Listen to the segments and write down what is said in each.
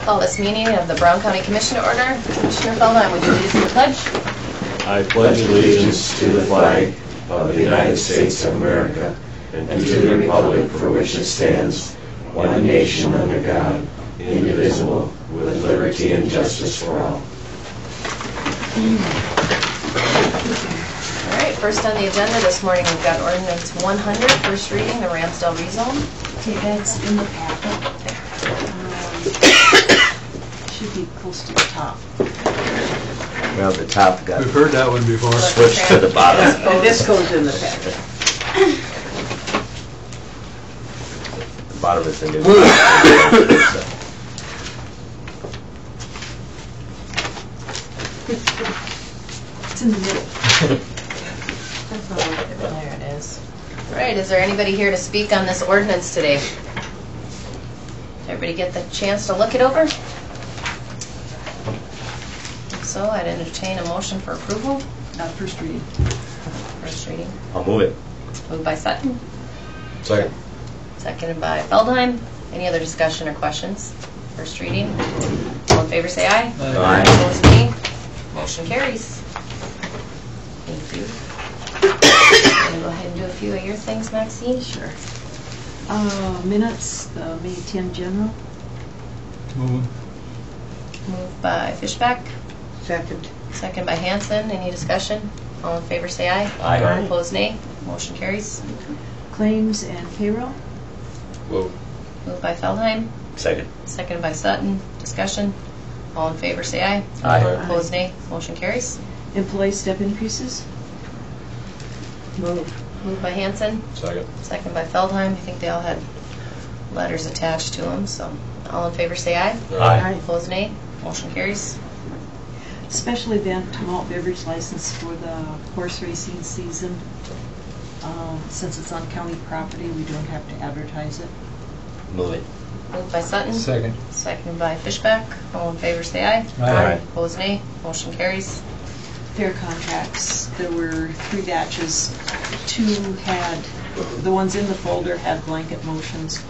Call this meeting of the Brown County Commission to order. Commissioner Feldheim, would you lead us in the pledge? I pledge allegiance to the flag of the United States of America and to the republic for which it stands, one nation under God, indivisible, with liberty and justice for all. All right, first on the agenda this morning, we've got ordinance 100, first reading, the Ramsdale rezone. Okay, that's in the packet. Should be close to the top. Well, the top got We've heard that one before. switched to the bottom. Oh, this goes in the packet. The bottom is the new. It's in the middle. There it is. All right, is there anybody here to speak on this ordinance today? Did everybody get the chance to look it over? If so, I'd entertain a motion for approval. First reading. First reading. I'll move it. Moved by Sutton, Second. seconded by Feldheim. Any other discussion or questions? First reading. All in favor say aye. Aye. Opposed nay. Motion carries. Thank you. Gonna go ahead and do a few of your things, Maxine? Sure. Minutes, the May 10 general. Move. Moved by Fishback, Second. second by Hanson. Any discussion? All in favor say aye. Aye. Opposed nay. Motion carries. Claims and payroll. Move. Moved by Feldheim, Second. seconded by Sutton. Discussion? All in favor say aye. Aye. Opposed nay. Motion carries. Employee step increases. Moved by Hanson, Second. second by Feldheim. I think they all had letters attached to them, so all in favor say aye. Aye. Opposed nay. Motion carries. Special event malt beverage license for the horse racing season. Since it's on county property, we don't have to advertise it. Move it. Moved by Sutton, Second. seconded by Fishback. All in favor say aye. Aye. Opposed nay. Motion carries. Fair contracts, there were 3 batches. 2 had, the ones in the folder had blanket motions,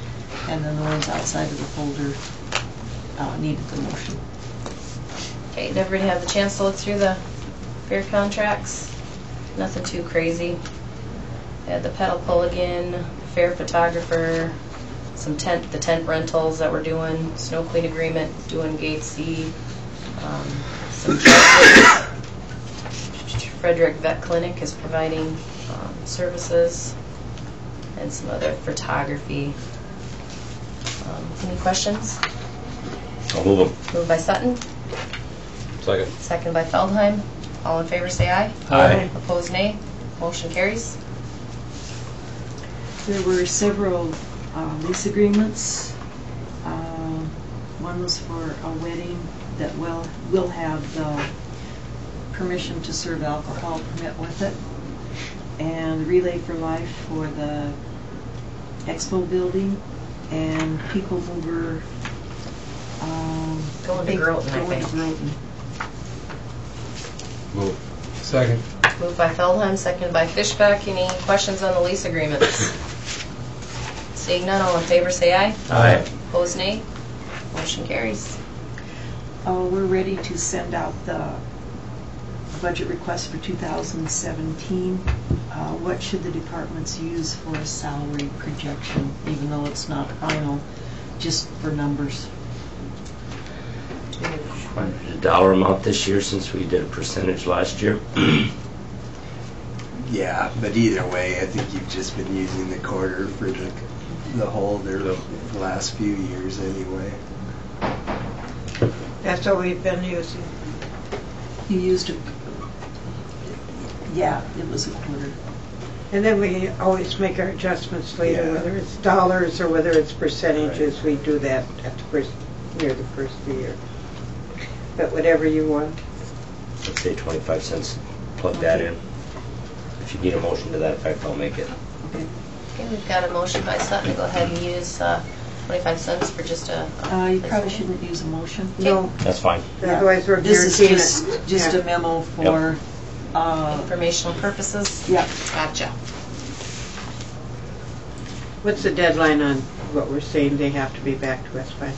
and then the ones outside of the folder needed the motion. Okay, did everybody have the chance to look through the fair contracts? Nothing too crazy. They had the pedal pulligan, fair photographer, some the tent rentals that we're doing, snow clean agreement, doing gate C, some Frederick Vet Clinic is providing services, and some other photography. Any questions? I'll move them. Moved by Sutton, Second. second by Feldheim. All in favor say aye. Aye. Opposed nay. Motion carries. There were several lease agreements. One was for a wedding that will have the permission to serve alcohol permit with it, and Relay for Life for the Expo building, and People Mover Going to Groton, I going to think. Groton. Move. Second. Moved by Feldheim, second by Fishback. Any questions on the lease agreements? Seeing none, all in favor say aye. Aye. Opposed nay. Motion carries. We're ready to send out the budget request for 2017. What should the departments use for a salary projection, even though it's not final, just for numbers? The dollar amount this year since we did a percentage last year. Yeah, but either way, I think you've just been using the quarter for the whole the last few years anyway. That's what we've been using. You used a, yeah, it was a quarter. And then we always make our adjustments later, Yeah. whether it's dollars or whether it's percentages. We do that at the first, near the first of the year. But whatever you want. Let's say 25 cents. Plug that in. If you need a motion to that effect, I'll make it. Okay. Okay, we've got a motion by Sutton to go ahead and use 25 cents for just a... You probably shouldn't use a motion. No, That's fine. otherwise we're This is guaranteeing it. just Yeah. a memo for, Informational purposes? yeah. Gotcha. What's the deadline on what we're saying they have to be back to us by?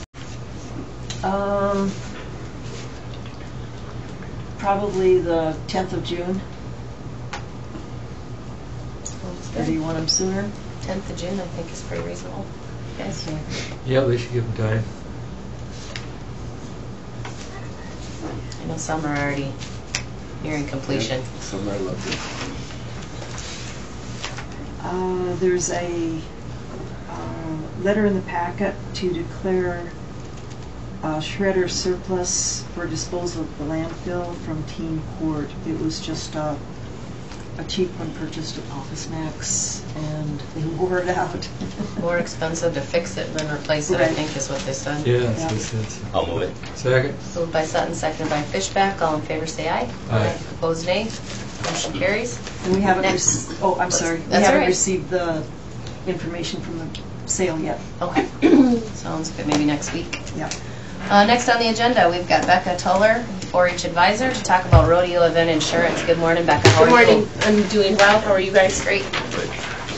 Probably the 10th of June. Or do you want them sooner? 10th of June, I think, is pretty reasonable. Yes. Yeah, they should give them time. I know some are already nearing completion. Some are looking. There's a letter in the packet to declare shredder surplus for disposal at the landfill from Teen Court. It was just a cheap one purchased at Office Max, and they wore it out. More expensive to fix it than replace it, I Right. think is what they said. Yeah, Yeah. that's I'll move it. Second. Moved by Sutton, seconded by Fishback. All in favor say aye. Aye. Opposed, nay. Motion carries. And we haven't, Next. I'm sorry, we That's all haven't right. received the information from the sale yet. Okay. Sounds good. Maybe next week. Yeah. Next on the agenda, we've got Becca Tuller, 4-H advisor, to talk about rodeo event insurance. Good morning, Becca. How Good are you? morning. I'm doing well. How are you guys? Great.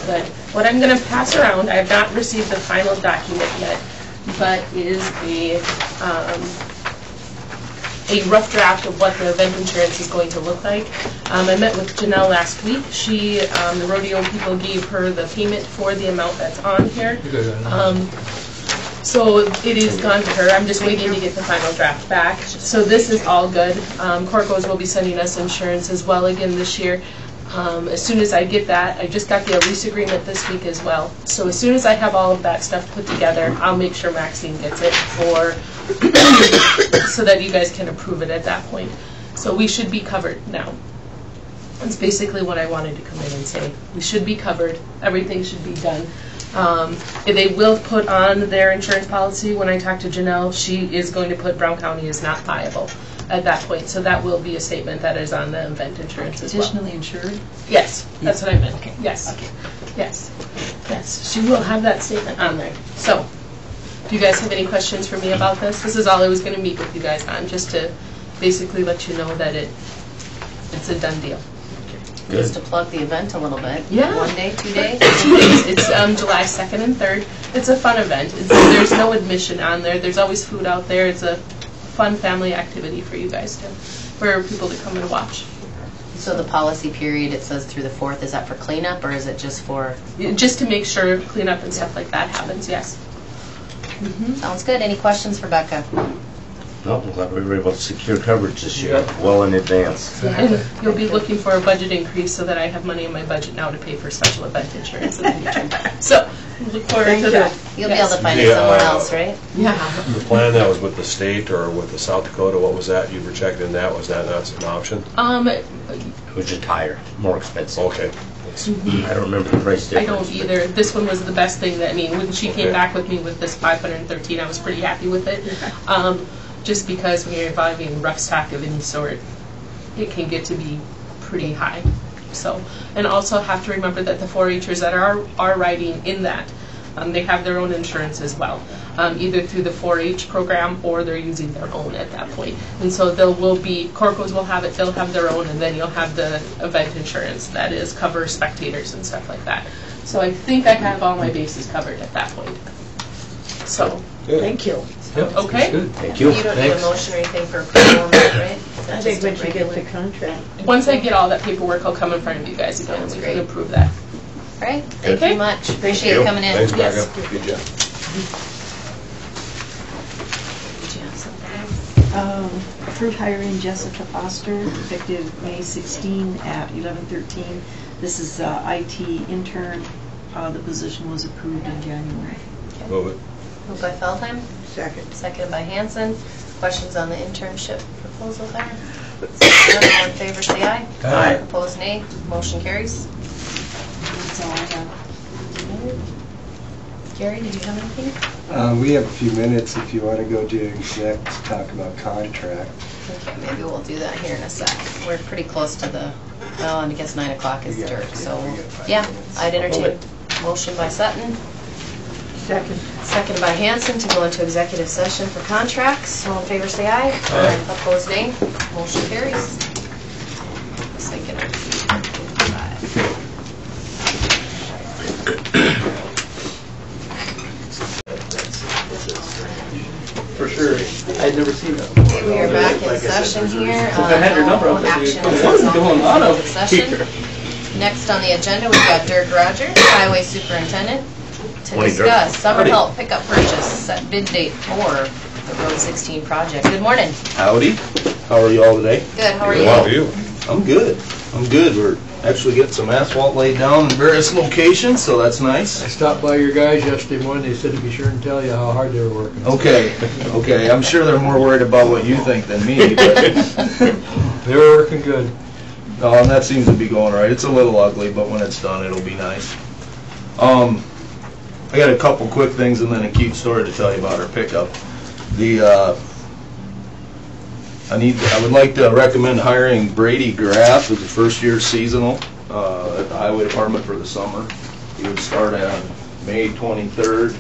Good. What I'm going to pass around, I have not received the final document yet, but is a rough draft of what the event insurance is going to look like. I met with Janelle last week. She, the rodeo people gave her the payment for the amount that's on here. You're good on that. So it is gone to her. I'm just waiting to get the final draft back. So this is all good. Corco's will be sending us insurance as well again this year. As soon as I get that, I just got the lease agreement this week as well. So as soon as I have all of that stuff put together, I'll make sure Maxine gets it for so that you guys can approve it at that point. So we should be covered now. That's basically what I wanted to come in and say. We should be covered. Everything should be done. They will put on their insurance policy. When I talk to Janelle, she is going to put Brown County is not viable at that point. So that will be a statement that is on the event insurance as well. Additionally insured? Yes, that's what I meant. Okay. Yes. Okay. Yes. Yes. She will have that statement on there. So, do you guys have any questions for me about this? This is all I was going to meet with you guys on, just to basically let you know that it's a done deal. Just to plug the event a little bit. Yeah. 1 day, 2 days? 2 days. It's July 2nd and 3rd. It's a fun event. There's no admission on there. There's always food out there. It's a fun family activity for you guys for people to come and watch. So the policy period, it says through the 4th, is that for cleanup or is it just for? Just to make sure cleanup and stuff like that happens, yes. Sounds good. Any questions for Becca? No, I'm glad we were able to secure coverage this year, well in advance. And you'll be looking for a budget increase so that I have money in my budget now to pay for special event insurance in the future. So, look forward to that. You'll be able to find it somewhere else, right? Yeah. The plan that was with the state or with the South Dakota, what was that? You were checking that, was that not an option? It was just higher, more expensive. Okay. I don't remember the price I difference. don't either. This one was the best thing that, when she came Okay. back with me with this 513, I was pretty happy with it. Just because when you're involving rough stock of any sort, it can get to be pretty high. So, and also have to remember that the 4-Hers that are riding in that, they have their own insurance as well, either through the 4-H program or they're using their own at that point. And so Corco's will have it, they'll have their own, and then you'll have the event insurance that is cover spectators and stuff like that. So I think I have all my bases covered at that point. So, thank you. Yep, Okay. that's good. Thank you. You don't need a Thanks. motion or anything for approval on that, right? Is that I think just a when she gets the regular? contract. Once I get all that paperwork, I'll come in front of you guys again and Sounds we great. can approve that. All right. Thank Okay. you much. Appreciate you coming in. Thanks, Yes. Becca. Good job. Did you have something? Approved hiring Jessica Foster, effective May 16 at 11:13. This is IT intern. The position was approved in January. Move it. Moved by Feldheim, Second. seconded by Hanson. Questions on the internship proposal there? All in favor, say aye. Aye. Opposed, nay. Motion carries. That's all I have. Gary, did you have anything? We have a few minutes if you want to go to exec to talk about contract. Okay, maybe we'll do that here in a sec. We're pretty close to the, well, I guess 9 o'clock is We got- dirt, so, we got 5 yeah, minutes. I'd entertain motion by Sutton, Second. seconded by Hanson to go into executive session for contracts. All in favor, say aye. Aye. Opposed, nay. Motion carries. Just thinking of 5. For sure. I'd never seen that. We are back in session here. If I had your number, I No would say, action what's is going on on over session. Next on the agenda, we've got Dirk Rogers, Highway Superintendent, to Morning, Dirk. discuss summer Howdy. help pickup purchase, set bid date for the Road 16 project. Good morning. Howdy. How are you all today? Good, how are you? I'm good. We're actually getting some asphalt laid down in various locations, so that's I nice. stopped by your guys yesterday morning, they said to be sure and tell you how hard they were working. Okay. I'm sure they're more worried about what you think than me, but They were working good. and that seems to be going right. It's a little ugly, but when it's done, it'll be nice. I got a couple quick things and then a cute story to tell you about our pickup. I would like to recommend hiring Brady Graff as a first-year seasonal at the Highway Department for the summer. He would start on May 23rd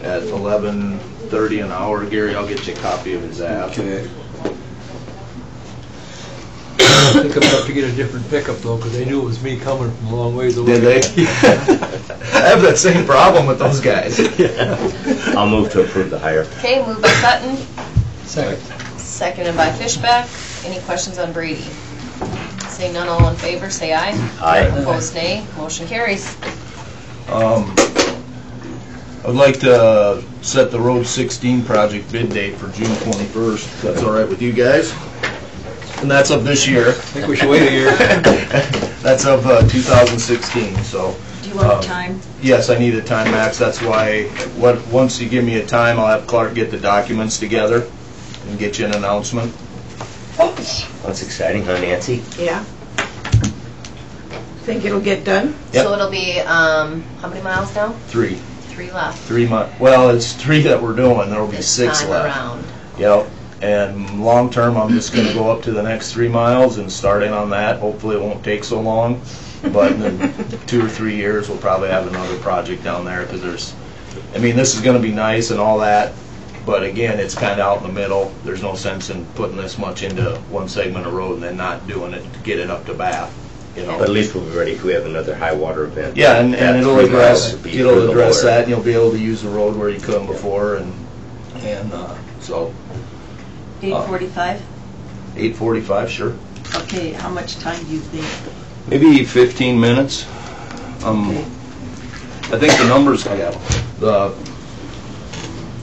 at 11:30 an hour. Gary, I'll get you a copy of his app. Okay. I think I'm gonna have to get a different pickup though, because they knew it was me coming from a long ways away. Did they? I have that same problem with those guys. I'll move to approve the hire. Okay, moved by Sutton, Second. seconded by Fishback. Any questions on Brady? Seeing none, all in favor, say aye. Aye. Opposed, nay. Motion carries. I would like to set the Road 16 project bid date for June 21st, if that's all right with you guys. And that's of this year. I think we should wait a year. That's of 2016, so. Do you want a time? Yes, I need a time, Max. That's why, once you give me a time, I'll have Clark get the documents together and get you an announcement. That's exciting, huh, Nancy? Yeah. Think it'll get done? Yep. So it'll be, how many miles now? 3 left. months. Well, it's 3 that we're doing. There'll be This 6 time left. around. Yep. And long term, I'm just going to go up to the next 3 miles and start in on that. Hopefully, it won't take so long. But in 2 or 3 years, we'll probably have another project down there because this is going to be nice and all that. But again, it's kind of out in the middle. There's no sense in putting this much into one segment of road and then not doing it to get it up to Bath. You know. But at least we'll be ready if we have another high water event. Yeah, and That it'll 3 address miles would be through the lower. that, and you'll be able to use the road where you couldn't before, and so 8:45? 8:45, sure. Okay, how much time do you think? Maybe 15 minutes. Okay. I think the numbers,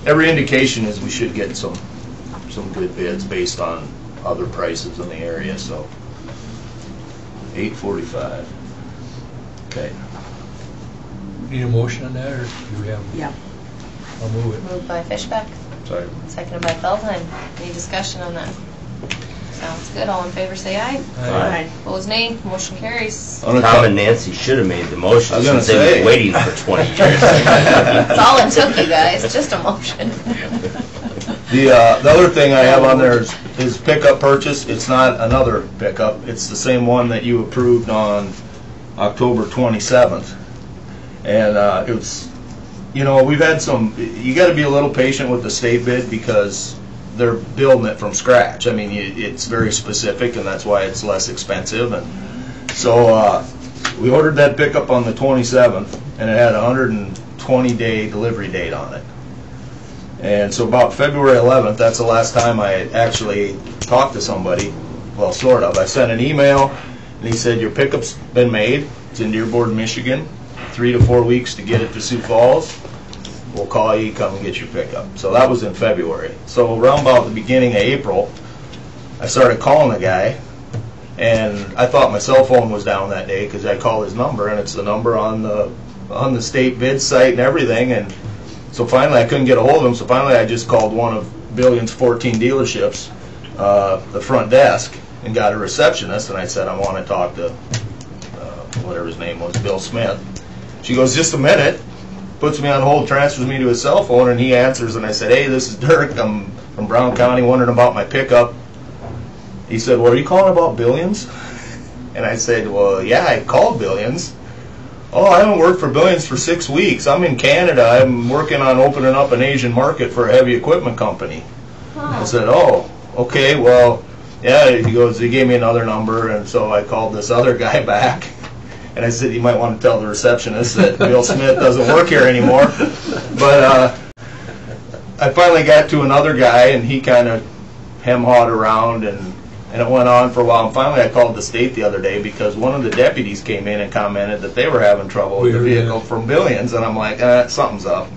every indication is we should get some good bids based on other prices in the area, so 8:45. Okay. Need a motion on that, or do we have? Yeah. I'll move it. Moved by Fishback, Sorry. seconded by Feldheim. Any discussion on that? Sounds good. All in favor, say aye. Aye. Opposed, nay. Motion carries. Tom and Nancy should have made the motion I was gonna since they've say. been waiting for 20 years. That's all it took, you guys. Just a motion. The other thing I have on there is pickup purchase. It's not another pickup. It's the same one that you approved on October 27th. And it was, we've had you got to be a little patient with the state bid because they're building it from scratch. I mean, it's very specific, and that's why it's less expensive. And so we ordered that pickup on the 27th, and it had a 120-day delivery date on it. And so about February 11th, that's the last time I actually talked to somebody. Well, sort of. I sent an email, and he said, your pickup's been made. It's in Dearborn, Michigan. 3 to 4 weeks to get it to Sioux Falls. We'll call you, come and get your pickup. So that was in February. So around about the beginning of April, I started calling the guy, and I thought my cell phone was down that day because I called his number, and it's the number on the state bid site and everything. And so finally, I couldn't get a hold of him. So finally, I just called one of Billion's 14 dealerships, the front desk, and got a receptionist. And I said, I want to talk to whatever his name was, Bill Smith. She goes, just a minute. Puts me on hold, transfers me to his cell phone, and he answers. And I said, hey, this is Dirk. I'm from Brown County, wondering about my pickup. He said, well, are you calling about Billions? And I said, well, yeah, I called Billions. Oh, I haven't worked for Billions for 6 weeks. I'm in Canada. I'm working on opening up an Asian market for a heavy equipment company. I said, oh, okay, well, yeah. He goes, he gave me another number, and so I called this other guy back. And I said, you might want to tell the receptionist that Bill Smith doesn't work here anymore. But I finally got to another guy, and he kind of hem-hawed around, and it went on for a while. And finally, I called the state the other day because one of the deputies came in and commented that they were having trouble with the Weird, vehicle yeah. from Billions, and I'm like, something's up.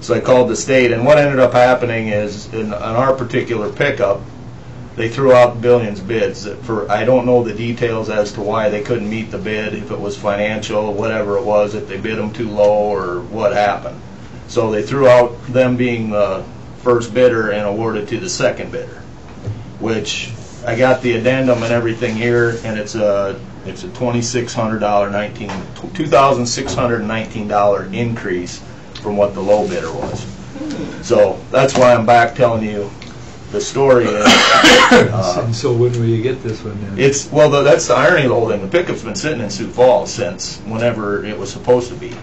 So I called the state, and what ended up happening is, on our particular pickup, they threw out Billions bids. I don't know the details as to why they couldn't meet the bid, if it was financial, whatever it was, if they bid them too low or what happened. So they threw out them being the first bidder and awarded to the second bidder, which I got the addendum and everything here, and it's a $2,619 increase from what the low bidder was. So that's why I'm back telling you the story is. And so when will you get this one then? That's the irony of the whole thing. The pickup's been sitting in Sioux Falls since whenever it was supposed to be.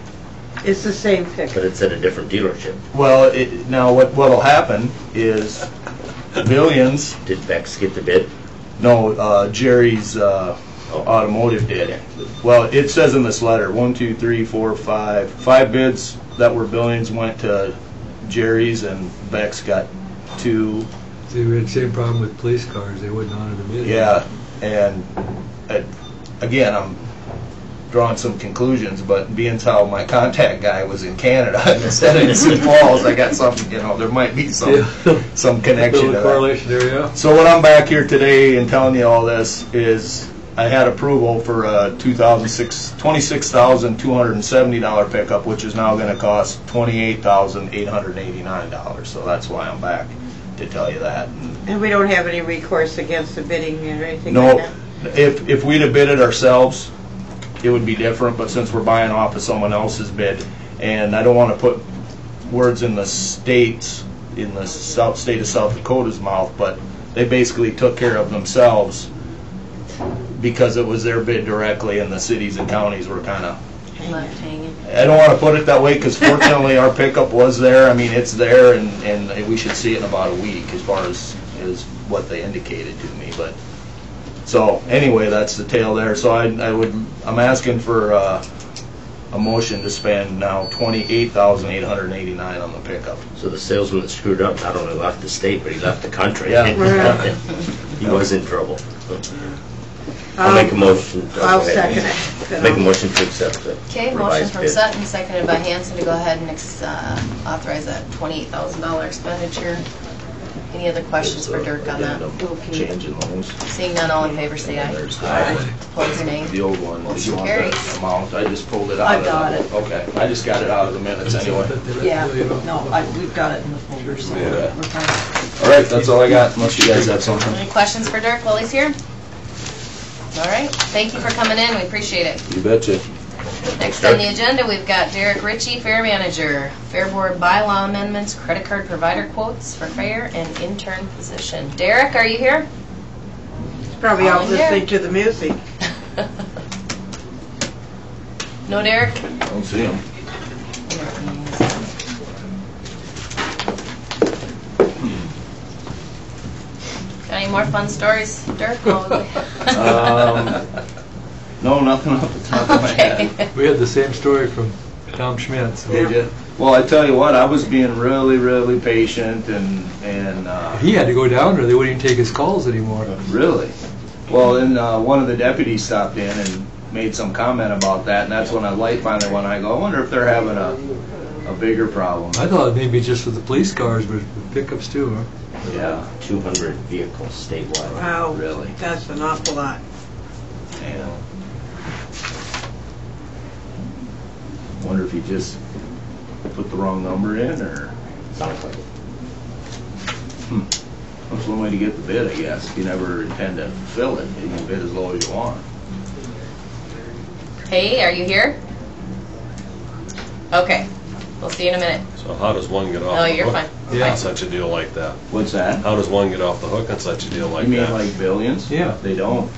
It's the same But pickup. it's at a different dealership. Well, now what'll happen is Billions. Did Bex get the bid? No, Jerry's Automotive did. Well, it says in this letter, 5 bids that were Billions went to Jerry's, and Bex got 2. See, we had the same problem with police cars, they wouldn't honor the bid. Yeah, and again, I'm drawing some conclusions, but being how my contact guy was in Canada instead of in Sioux Falls, I got something, there might be some connection to Little that. correlation there, yeah. So when I'm back here today and telling you all this is I had approval for a $26,270 pickup, which is now going to cost $28,889. So that's why I'm back to tell you that. And we don't have any recourse against the bidding or anything No, like that? if we'd have bid it ourselves, it would be different, but since we're buying off of someone else's bid, and I don't want to put words in the state of South Dakota's mouth, but they basically took care of themselves because it was their bid directly, and the cities and counties were kind of, Left hanging. I don't want to put it that way because fortunately our pickup was there. I mean, it's there, and we should see it in about a week as far as what they indicated to me. But so anyway, that's the tale there. So I'm asking for a motion to spend now $28,889 on the pickup. So the salesman that screwed up not only left the state, but he left the country. Yeah. He was in trouble. I'll make a motion. I'll second it. Make a motion to accept the Okay, motion revised from bid. Sutton, seconded by Hanson to go ahead and authorize that $28,000 expenditure. Any other questions for Dirk on that? Change in those. Seeing none, all in favor say aye. Opposed, nay. The old one. Did you Motion want carries. that amount? I just pulled it out. I've got it. Okay, I just got it out of the minutes anyway. Yeah, no, we've got it in the folder, so Yeah. we're fine. All right, that's all I got, unless you guys have something. Any questions for Dirk while he's here? All right, thank you for coming in, we appreciate it. You betcha. Next on the agenda, we've got Derek Ritchie, Fair Manager, Fair Board bylaw amendments, credit card provider quotes for fair and intern position. Derek, are you here? It's probably out listening to the music. No, Derek? Don't see him. Got any more fun stories, Dirk? No, nothing off the top of my head. Okay. We had the same story from Tom Schmidt, so. Did ya? Well, I tell you what, I was being really, really patient and He had to go down there, they wouldn't even take his calls anymore. really. Well, then one of the deputies stopped in and made some comment about that, and that's when a light finally went on. I go, I wonder if they're having a bigger problem. I thought maybe just with the police cars, but with pickups too, huh? Yeah, 200 vehicles statewide. Wow. really. That's an awful lot. Yeah. Wonder if he just put the wrong number in, or Sounds like it. that's one way to get the bid, I guess. If you never intend to fill it, you can bid as low as you want. Hey, are you here? Okay, we'll see you in a minute. So how does one get off No, the you're hook fine. on such a deal like that? What's that? How does one get off the hook on such a deal like You mean that? like Billions? Yeah. They don't.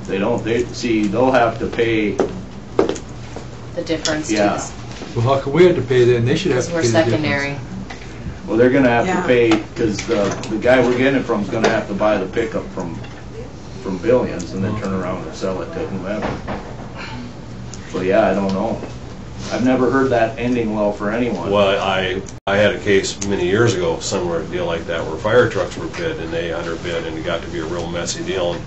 They don't. They'll have to pay. The difference to Yeah. this, Well, how come we had to pay then? They should have because to we're pay the difference. secondary. Well, they're gonna have Yeah. to pay because the guy we're getting it from is gonna have to buy the pickup from Billions and then turn around and sell it to whomever. So yeah, I don't know. I've never heard that ending well for anyone. Well, I had a case many years ago, similar deal like that, where fire trucks were bid and they underbid, and it got to be a real messy deal, and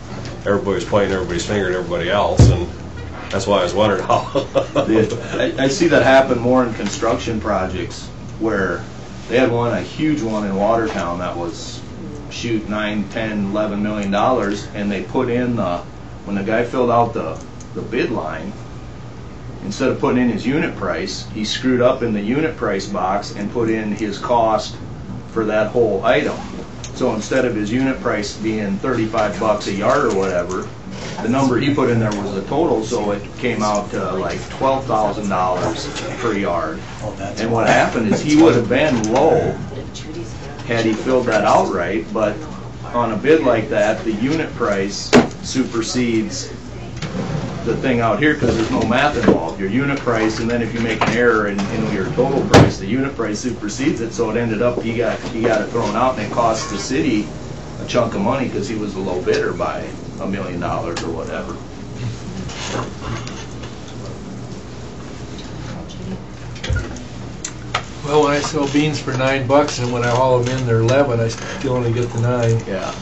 everybody was pointing everybody's finger at everybody else, and that's why I was wondering how. I see that happen more in construction projects where they had a huge one in Watertown that was shoot $9, $10, $11 million, and they put in when the guy filled out the bid line, instead of putting in his unit price, he screwed up in the unit price box and put in his cost for that whole item. So instead of his unit price being $35 a yard or whatever, the number he put in there was the total, so it came out to like $12,000 per yard. And what happened is he would have been low had he filled that out right, but on a bid like that, the unit price supersedes the thing out here because there's no math involved. Your unit price, and then if you make an error in your total price, the unit price supersedes it, so it ended up he got it thrown out, and it cost the city a chunk of money because he was the low bidder by $1 million or whatever. Well, when I sell beans for $9 and when I haul them in, they're 11, I still only get the 9. Yeah.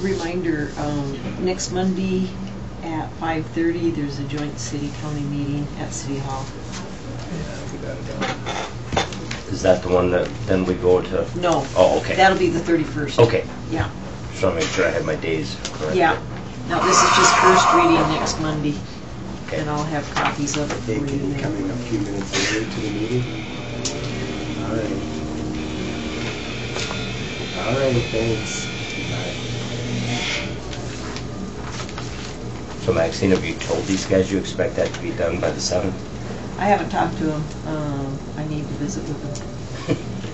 Reminder, next Monday at 5:30, there's a joint city-county meeting at City Hall. Is that the one that then we go to? No. Oh, okay. That'll be the 31st. Okay. Yeah. Just want to make sure I have my days correct. Yeah. Now, this is just first reading next Monday, Okay. and I'll have copies of it for They you. could be then. coming a few minutes later to the meeting. All right, thanks. So Maxine, have you told these guys you expect that to be done by the 7th? I haven't talked to them. I need to visit with them.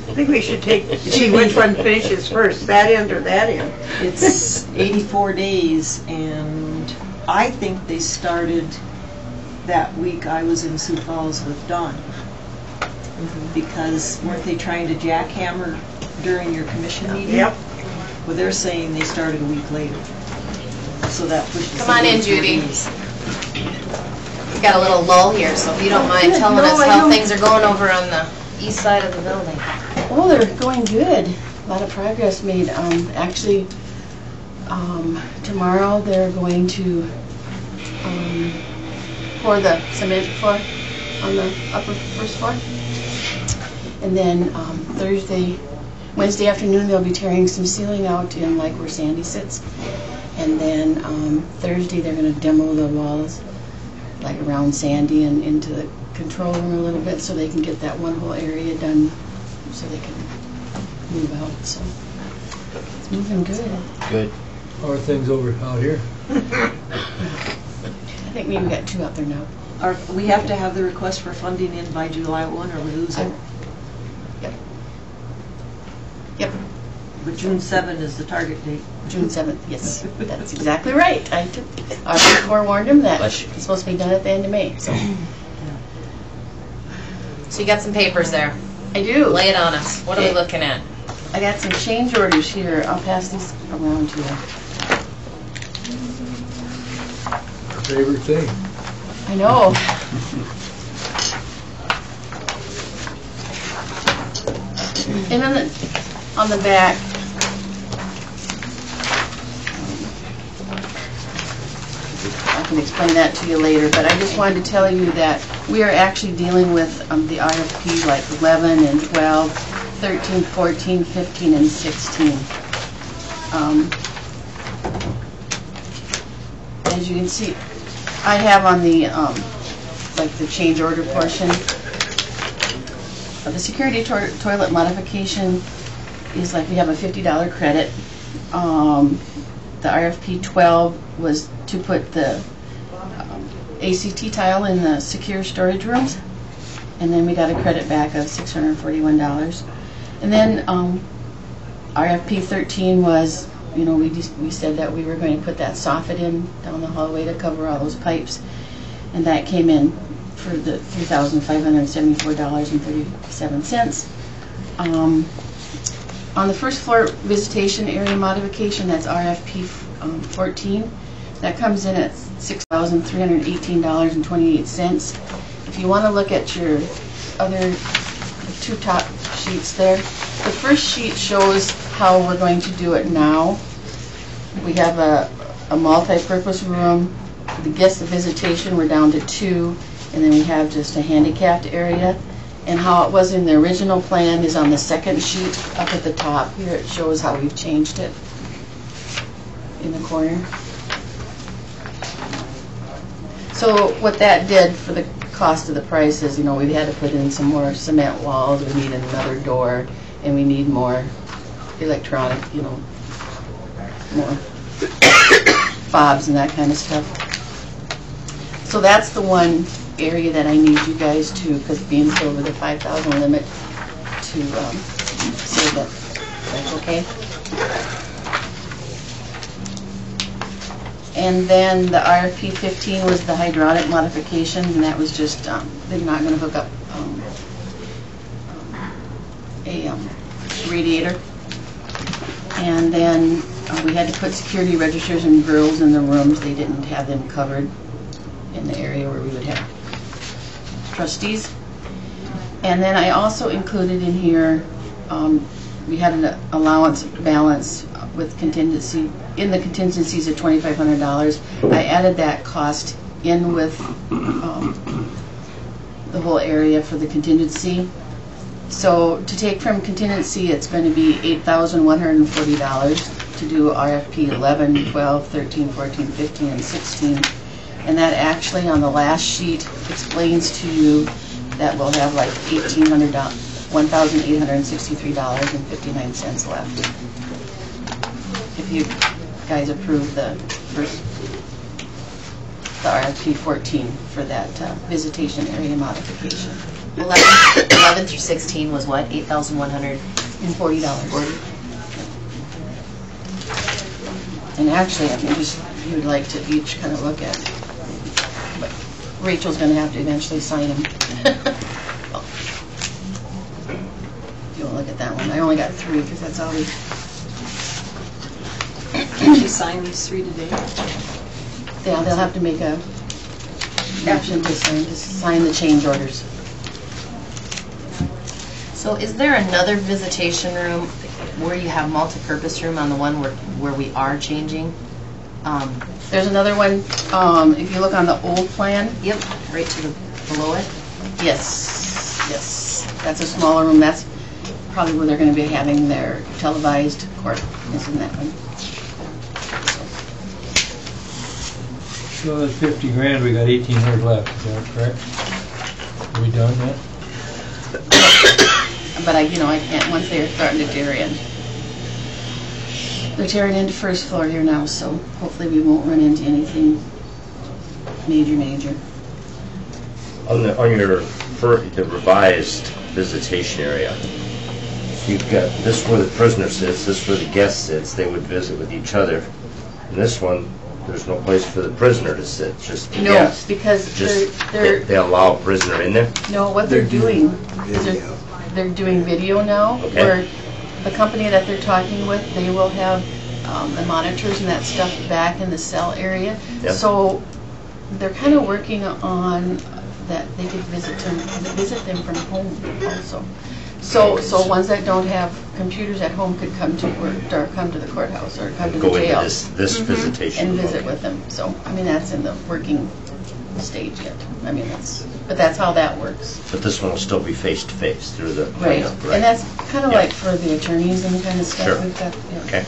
I think we should see which one finishes first, that end or that end. It's 84 days, and I think they started that week I was in Sioux Falls with Dawn. Because weren't they trying to jackhammer during your commission meeting? Yep. Well, they're saying they started a week later. So that pushes Come on in, 84 Judy. days. We got a little lull here, so if you don't mind telling us how things are going over on the east side of the building. Oh, they're going good. A lot of progress made. Actually, tomorrow they're going to pour the cement floor on the upper first floor. And then Wednesday afternoon, they'll be tearing some ceiling out in like where Sandy sits. And then Thursday, they're going to demo the walls like around Sandy and into the control room a little bit so they can get that one whole area done so they can move out. So it's moving good. Good. How are things over out here? I think maybe we got 2 out there now. We have to have the request for funding in by July 1 or we lose it. Yep. But June 7 is the target date. June 7th, yes. That's exactly right. I forewarned him that it's supposed to be done at the end of May. So So you got some papers there. I do. Lay it on us. What are we looking at? I got some change orders here. I'll pass these around to you. Our favorite thing. I know. And then on the back, I can explain that to you later, but I just wanted to tell you that we are actually dealing with the RFP like 11 and 12, 13, 14, 15, and 16. As you can see, I have on the like the change order portion. The security toilet modification is like we have a $50 credit. The RFP 12 was to put the ACT tile in the secure storage rooms, and then we got a credit back of $641. And then RFP 13 was, you know, we said that we were going to put that soffit in down the hallway to cover all those pipes, and that came in for the $3,574.37. On the first floor visitation area modification, that's RFP 14, that comes in at $6,318.28. If you want to look at your other two top sheets there, the first sheet shows how we're going to do it now. We have a multi-purpose room. The guest visitation, we're down to 2, and then we have just a handicapped area. And how it was in the original plan is on the second sheet up at the top. Here it shows how we've changed it in the corner. So what that did for the cost of the price is, we had to put in some more cement walls, we need another door, and we need more electronic, more fobs and that kind of stuff. So that's the one area that I need you guys to, because being over the 5,000 limit, to say that that's okay. And then the RFP 15 was the hydraulic modification, and that was just, they're not going to hook up a radiator. And then we had to put security registers and grills in the rooms. They didn't have them covered in the area where we would have trustees. And then I also included in here, we had an allowance balance with contingency, in the contingencies of $2,500. I added that cost in with the whole area for the contingency. So to take from contingency, it's going to be $8,140 to do RFP 11, 12, 13, 14, 15, and 16. And that actually on the last sheet explains to you that we'll have like $1,863.59 left if you guys approve the RFP 14 for that visitation area modification. 11 through 16 was what? $8,140. And actually, you would like to each kind of look at, but Rachel's going to have to eventually sign them. You want to look at that one? I only got 3 because that's all we. Can she sign these 3 today? Yeah, they'll have to make a action to sign the change orders. So is there another visitation room where you have multi-purpose room on the one where we are changing? There's another one, if you look on the old plan. Yep, right to the below it. Yes, that's a smaller room. That's probably where they're going to be having their televised court, is in that one. So that's 50 grand, we got 1,800 left, is that correct? Are we done yet? But I can't, once they're starting to tear in. They're tearing into first floor here now, so hopefully we won't run into anything major. On your the revised visitation area, you've got this where the prisoner sits, this where the guest sits. They would visit with each other. And this one, there's no place for the prisoner to sit, just the guest. No, because they allow a prisoner in there? No, what they're doing is Video. they're doing video now, Okay. where the company that they're talking with, they will have the monitors and that stuff back in the cell area. Yep. So they're kind of working on that they could visit them from home also. So ones that don't have computers at home could come to work or come to the courthouse or come to the Go into jail this visitation and room. visit with them. So that's in the working stage yet. But that's how that works. But this one will still be face-to-face through the... Right, and that's kind of Yeah. like for the attorneys and kind of stuff. Sure. We've got, Okay.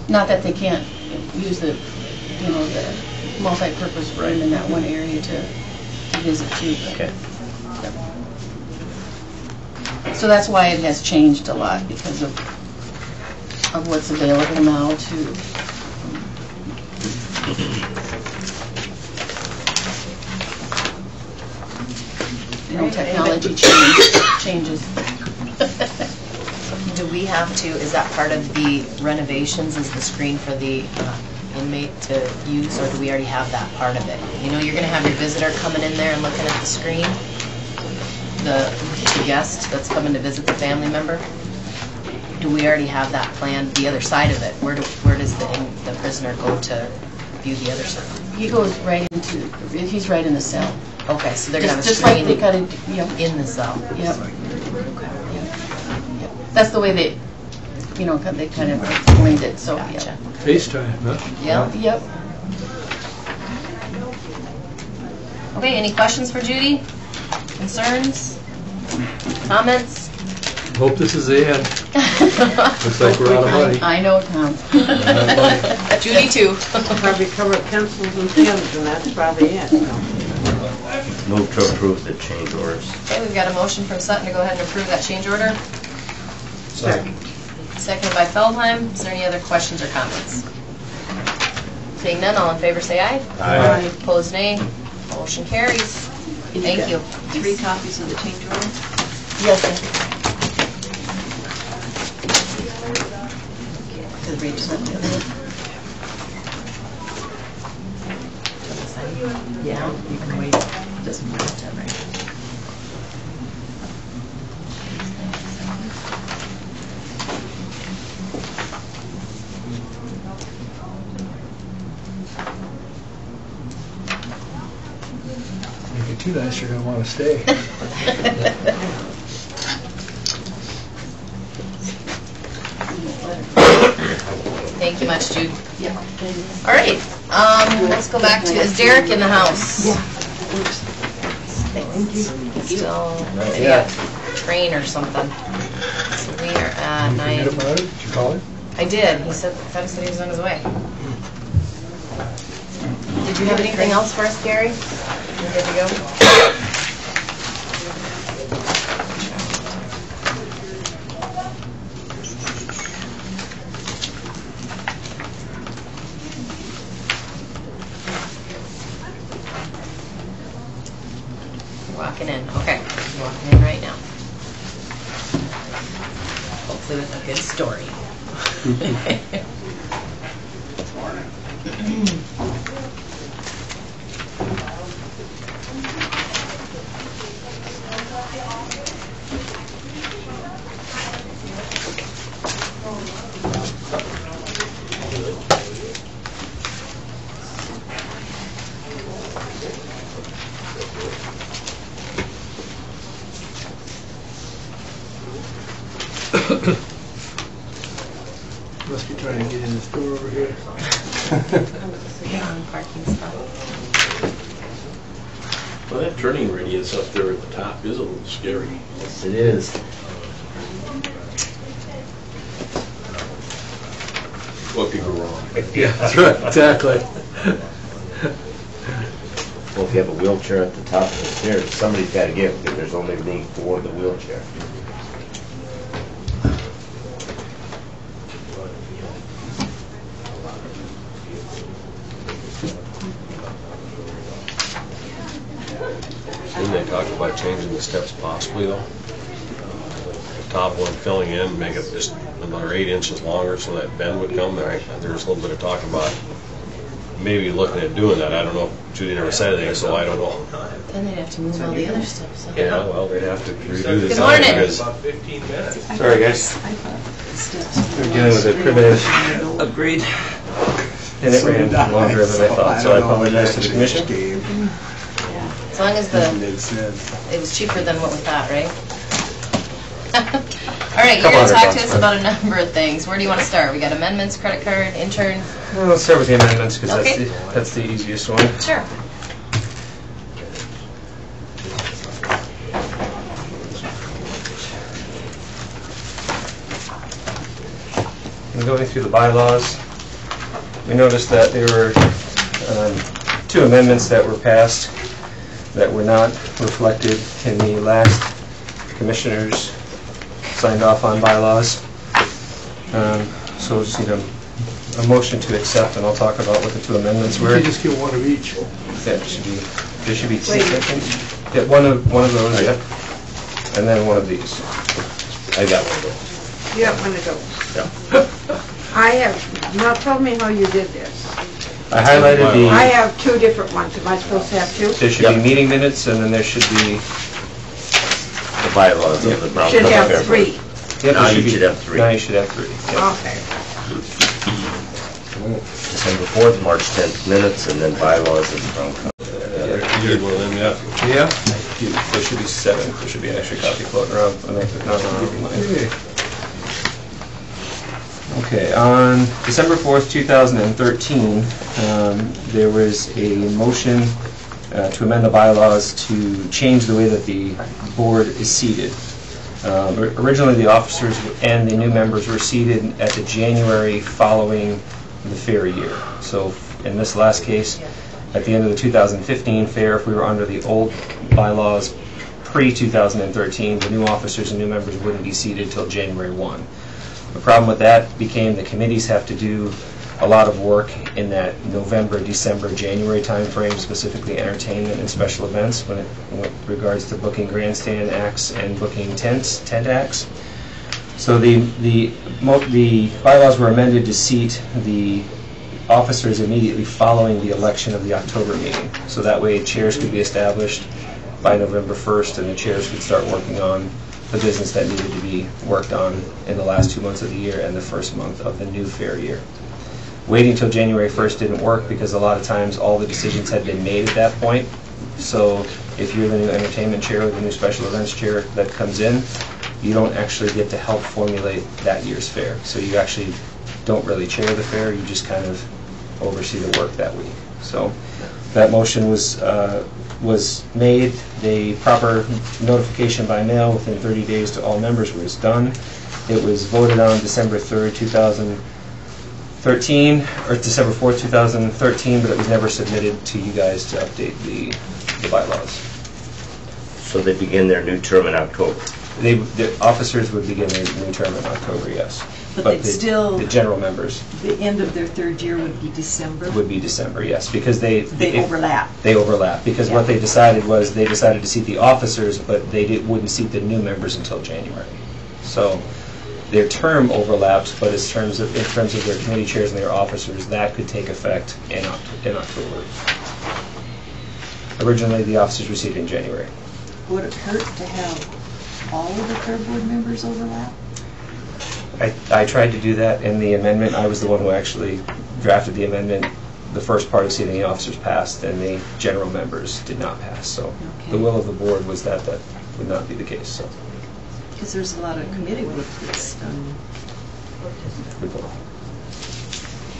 Not that they can't use the multi-purpose room in that one area to visit too. but- Okay. So that's why it has changed a lot, because of what's available now to. Technology changes. Do we have to, is that part of the renovations, is the screen for the inmate to use, or do we already have that part of it? You're going to have your visitor coming in there and looking at the screen? The guest that's coming to visit the family member? do we already have that planned, the other side of it? Where does the prisoner go to view the other side? He goes right into, he's right in the cell. Okay, so they're gonna have a Just like they screen kind of, yep, in the cell. yep. Yep. That's the way they, they kind of explained it, so, Gotcha. yeah. FaceTime, huh? Yeah. Yep. Okay, any questions for Judy? Concerns? Comments? Hope this is the end. Looks like we're out of money. I know, Tom. Judy too. Probably cover pencils and pens, and that's probably it. Move to approve the change orders. Okay, we've got a motion from Sutton to go ahead and approve that change order. Second. Seconded by Feldheim. Is there any other questions or comments? Seeing none, all in favor say aye. Aye. Opposed, nay. Motion carries. Thank you. 3 copies of the change order? Yes, sir. Did Rach send the other one? Yeah, you can wait. Doesn't matter, right? If you're too nice, you're gonna want to stay. Thank you much, Jude. Yeah. All right, let's go back to, is Derek in the house? Thank you. Still, maybe a train or something. So we are at Forget 9. about it? Did you call him? I did, he said he was on his way. Did you have anything else for us, Gary? You good to go? Walking in, okay, walking in right now. Hopefully with a good story. Must be trying to get in this door over here. Parking spot. Well, that turning radius up there at the top is a little scary. Yes, it is. What could go wrong? Yeah, that's right, exactly. Well, if you have a wheelchair at the top of the stairs, somebody's got to get it because there's only room for the wheelchair. Didn't they talk about changing the steps possibly though? The top one filling in, make it just another 8 inches longer so that bend would come. There was a little bit of talk about maybe looking at doing that. I don't know. Judy never said anything, so I don't know. Then they'd have to move all the other steps. Yeah, well, they'd have to redo the Good design morning. because About 15 minutes. Sorry, guys. I thought the steps. We're dealing with a primitive upgrade, and it ran longer than I thought, so I apologize to the commission. As long as Makes sense. it was cheaper than what we thought, right? All right, you're Come going on, to talk Rebecca. to us about a number of things. Where do you want to start? We got amendments, credit card, intern. Well, let's start with the amendments because Okay. that's the easiest one. Sure. And going through the bylaws, we noticed that there were 2 amendments that were passed that were not reflected in the last commissioners signed off on bylaws. So we'll just need a motion to accept, and I'll talk about what the 2 amendments were. You just get one of each. Yeah, there should be 2 seconds. Yeah, one of those, yeah. And then one of these. I got one of those. You have one of those. I have, now tell me how you did this. I highlighted I the, have 2 different ones. Am I supposed to have 2? there should be meeting minutes, and then there should be, The bylaws of the Brown Should County have Fair 3. Board. Yep, Now it you be- should have 3. Now you should have 3. Yep. Okay. December 4th, March 10th minutes, and then bylaws and Brown County. You did one of them, yeah. Yeah. There should be 7. There should be an extra copy floating around. Okay, on December 4th, 2013, there was a motion to amend the bylaws to change the way that the board is seated. Originally, the officers and the new members were seated at the January following the fair year. So in this last case, at the end of the 2015 fair, if we were under the old bylaws pre-2013, the new officers and new members wouldn't be seated till January 1. The problem with that became the committees have to do a lot of work in that November, December, January timeframe, specifically entertainment and special events when it with regards to booking grandstand acts and booking tent acts. So the bylaws were amended to seat the officers immediately following the election of the October meeting. So that way chairs could be established by November 1st and the chairs could start working on the business that needed to be worked on in the last 2 months of the year and the first month of the new fair year. Waiting till January 1st didn't work because a lot of times all the decisions had been made at that point. So if you're the new entertainment chair or the new special events chair that comes in, you don't actually get to help formulate that year's fair. So you actually don't really chair the fair, you just kind of oversee the work that week. So that motion was made. The proper notification by mail within 30 days to all members was done. It was voted on December 3rd, 2013, or December 4th, 2013, but it was never submitted to you guys to update the bylaws. So they begin their new term in October. The officers would begin their new term in October, yes. But they'd still, the general members the end of their 3rd year would be December? would be December, yes, because they overlap. They overlap, because what they decided was they decided to seat the officers, but they wouldn't seat the new members until January. So their term overlaps, but in terms of their committee chairs and their officers, that could take effect in October. Originally, the officers were seated in January. Would it hurt to have all of the fair board members overlap? I tried to do that in the amendment. I was the one who actually drafted the amendment. The first part of seating the officers passed, and the general members did not pass. So the will of the board was that that would not be the case. So. Because there's a lot of committee work that's done.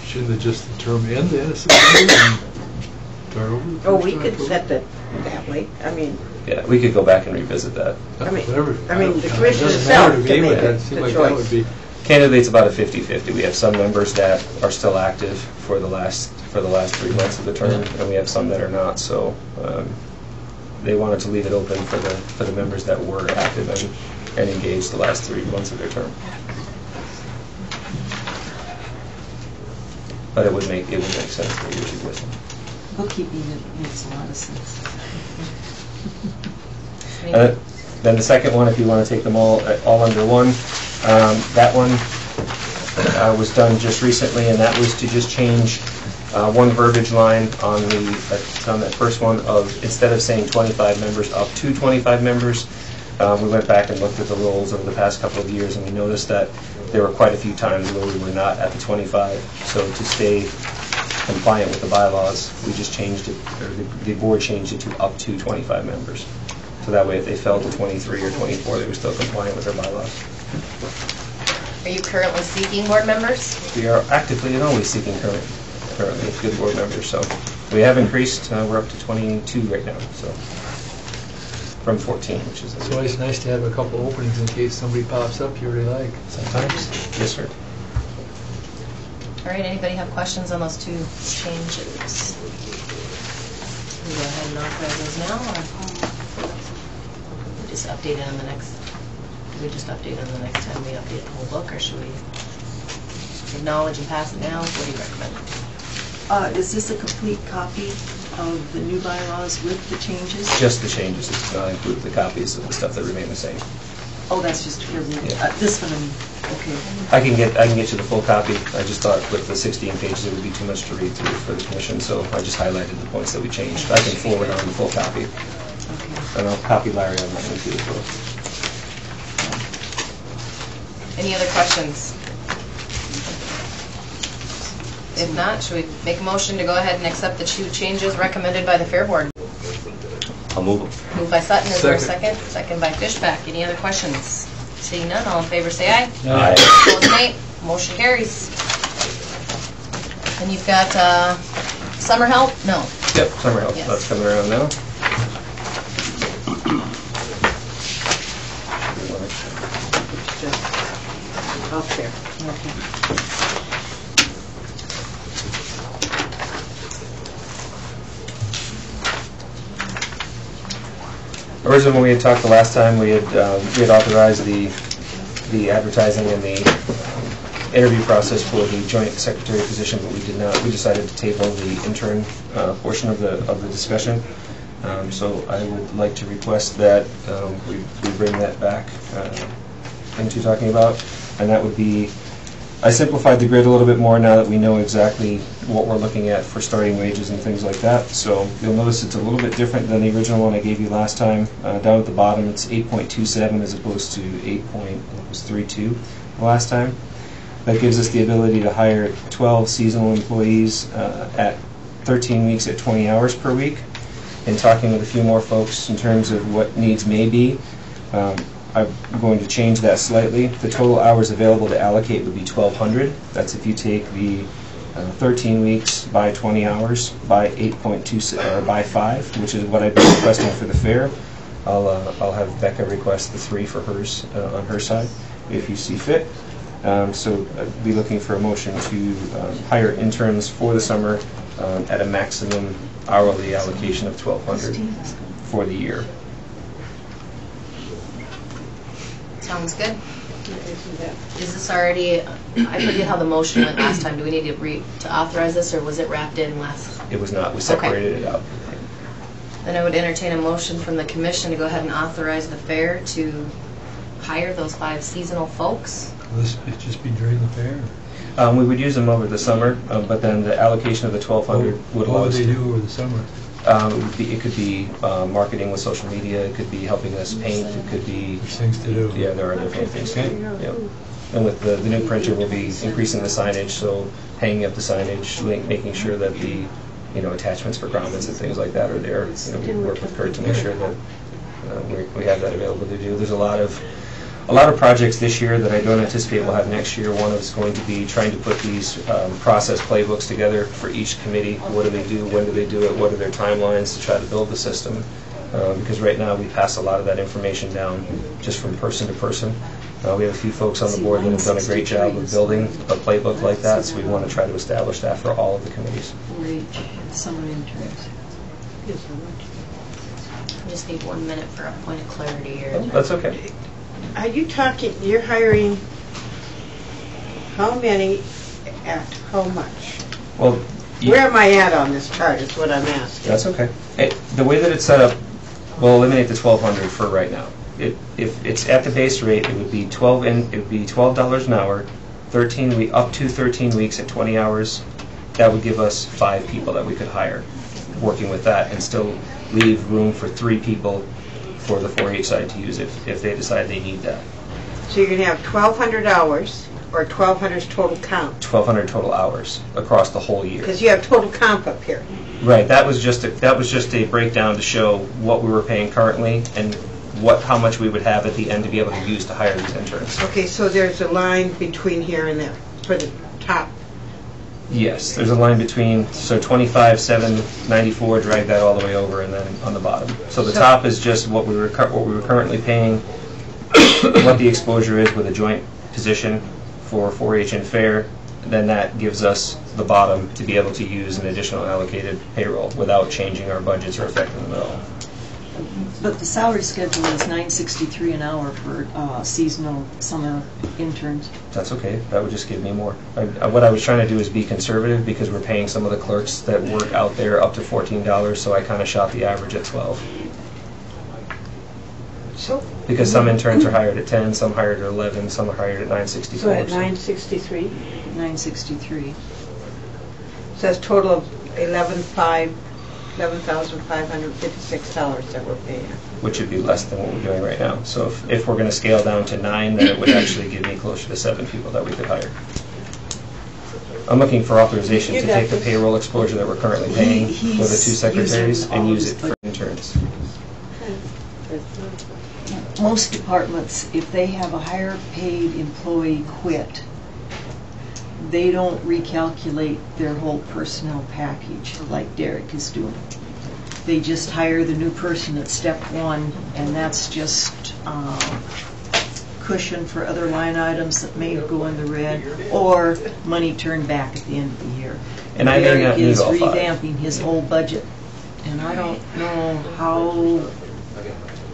Shouldn't it just the term end then? And start over? Oh, we could set that way. I mean, yeah, we could go back and revisit that. I mean, Whatever. the commission Doesn't itself matter to can me, make but that the seemed like that would choice. be. Candidly, it's about a 50-50. We have some members that are still active for the last 3 months of the term, and we have some that are not. So they wanted to leave it open for the members that were active and engaged the last 3 months of their term. But it would make sense for you to listen. Bookkeeping, it makes a lot of sense. Then the second one, if you want to take them all under one, that one was done just recently, and that was to just change one verbiage line on that first one of, instead of saying 25 members, up to 25 members. We went back and looked at the rules over the past couple of years, and we noticed that there were quite a few times where we were not at the 25. So to stay compliant with the bylaws, we just changed it, or the board changed it to up to 25 members. So that way, if they fell to 23 or 24, they were still compliant with their bylaws. Are you currently seeking board members? We are actively and always seeking currently good board members. So we have increased. We're up to 22 right now. So from 14, which is. It's always nice to have a couple openings in case somebody pops up you really like. Sometimes. Yes, sir. All right, anybody have questions on those 2 changes? We go ahead and authorize those now, or we just update it on the next? Do we just update it on the next time we update the whole book, or should we acknowledge and pass it now? What do you recommend? Is this a complete copy of the new bylaws with the changes? Just the changes. It does not include the copies of the stuff that remain the same. Oh, that's just for the, this one, okay. I can get you the full copy. I just thought with the 16 pages it would be too much to read through for the commission, so I just highlighted the points that we changed. I can forward on the full copy. Okay. And I'll copy Larry on that one too as well. Any other questions? If not, should we make a motion to go ahead and accept the 2 changes recommended by the Fair Board? I'll move them. Moved by Sutton, is there a Second. second? Second by Fishback. Any other questions? Seeing none, all in favor say aye. Aye. Opposed, nay. Motion carries. And you've got summer help? No. Yep, summer help, Yes. that's coming around now. Just up there. Originally, when we had talked the last time, we had authorized the advertising and the interview process for the joint secretary position, but we did not. We decided to table the intern portion of the discussion. So I would like to request that we bring that back into talking about, and that would be. I simplified the grid a little bit more now that we know exactly what we're looking at for starting wages and things like that. So you'll notice it's a little bit different than the original one I gave you last time. Down at the bottom, it's 8.27 as opposed to 8.32 last time. That gives us the ability to hire 12 seasonal employees at 13 weeks at 20 hours per week. And talking with a few more folks in terms of what needs may be, I'm going to change that slightly. The total hours available to allocate would be 1,200. That's if you take the 13 weeks by 20 hours by 8.2 or by 5, which is what I've been requesting for the fair. I'll have Becca request the 3 for hers on her side, if you see fit. So I'd be looking for a motion to hire interns for the summer at a maximum hourly allocation of 1,200 for the year. Sounds good. Is this already, I forget how the motion went last time. Do we need to authorize this, or was it wrapped in last? It was not. We separated it out. Then I would entertain a motion from the commission to go ahead and authorize the fair to hire those 5 seasonal folks. Will this just be during the fair? We would use them over the summer, but then the allocation of the 1,200 would allow What would us they to. do over the summer? It could be marketing with social media. It could be helping us paint. It could be. There's things to do. Yeah, there are different things. Okay. Yep. And with the new printer, we'll be increasing the signage, so hanging up the signage, making sure that the attachments for grommets and things like that are there. We work with Kurt to make sure that we have that available to do. There's a lot of projects this year that I don't anticipate we'll have next year. One is going to be trying to put these process playbooks together for each committee. What do they do? When do they do it? What are their timelines to try to build the system? Because right now we pass a lot of that information down just from person to person. We have a few folks on the board that have done a great job of building a playbook like that, so we want to try to establish that for all of the committees. Summer interns. I just need 1 minute for a point of clarity here. That's okay. Are you talking, you're hiring how many at how much? Well, Where am I at on this chart is what I'm asking. that's okay. The way that it's set up, we'll eliminate the 1,200 for right now. If it's at the base rate, it would be $12 an hour, up to 13 weeks at 20 hours. That would give us 5 people that we could hire working with that, and still leave room for 3 people for the 4-H side to use if they decide they need that. So you're going to have 1,200 hours, or 1,200's total count? 1,200 total hours across the whole year. Because you have total comp up here. Right. That was just a breakdown to show what we were paying currently and how much we would have at the end to be able to use to hire these interns. Okay, so there's a line between here and there for the top. Yes, there's a line between, so 25,794, drag that all the way over, and then on the bottom. So the top is just what we were currently paying, what the exposure is with a joint position for 4-H and fair. Then that gives us the bottom to be able to use an additional allocated payroll without changing our budgets or affecting them at all. But the salary schedule is $9.63 an hour for seasonal summer interns. That's okay. That would just give me more. What I was trying to do is be conservative because we're paying some of the clerks that work out there up to $14, so I kind of shot the average at 12. So Because some interns are hired at 10, some hired at 11, some are hired at 9.64. So at 963? 9.63. So that's total of 11,5. $7,556 that we're paying. which would be less than what we're doing right now. So if we're going to scale down to 9, then it would actually give me closer to 7 people that we could hire. I'm looking for authorization to take the payroll exposure that we're currently paying for the 2 secretaries and use it for interns. Most departments, if they have a higher paid employee quit, they don't recalculate their whole personnel package like Derek is doing. They just hire the new person at step 1, and that's just cushion for other line items that may go in the red, or money turned back at the end of the year. And I may not need all 5. Derek is revamping his whole budget, and I don't know how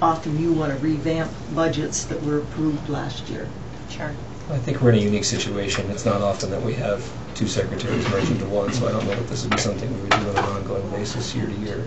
often you want to revamp budgets that were approved last year. Sure. I think we're in a unique situation. It's not often that we have 2 secretaries merged into 1, so I don't know if this would be something we would do on an ongoing basis year to year.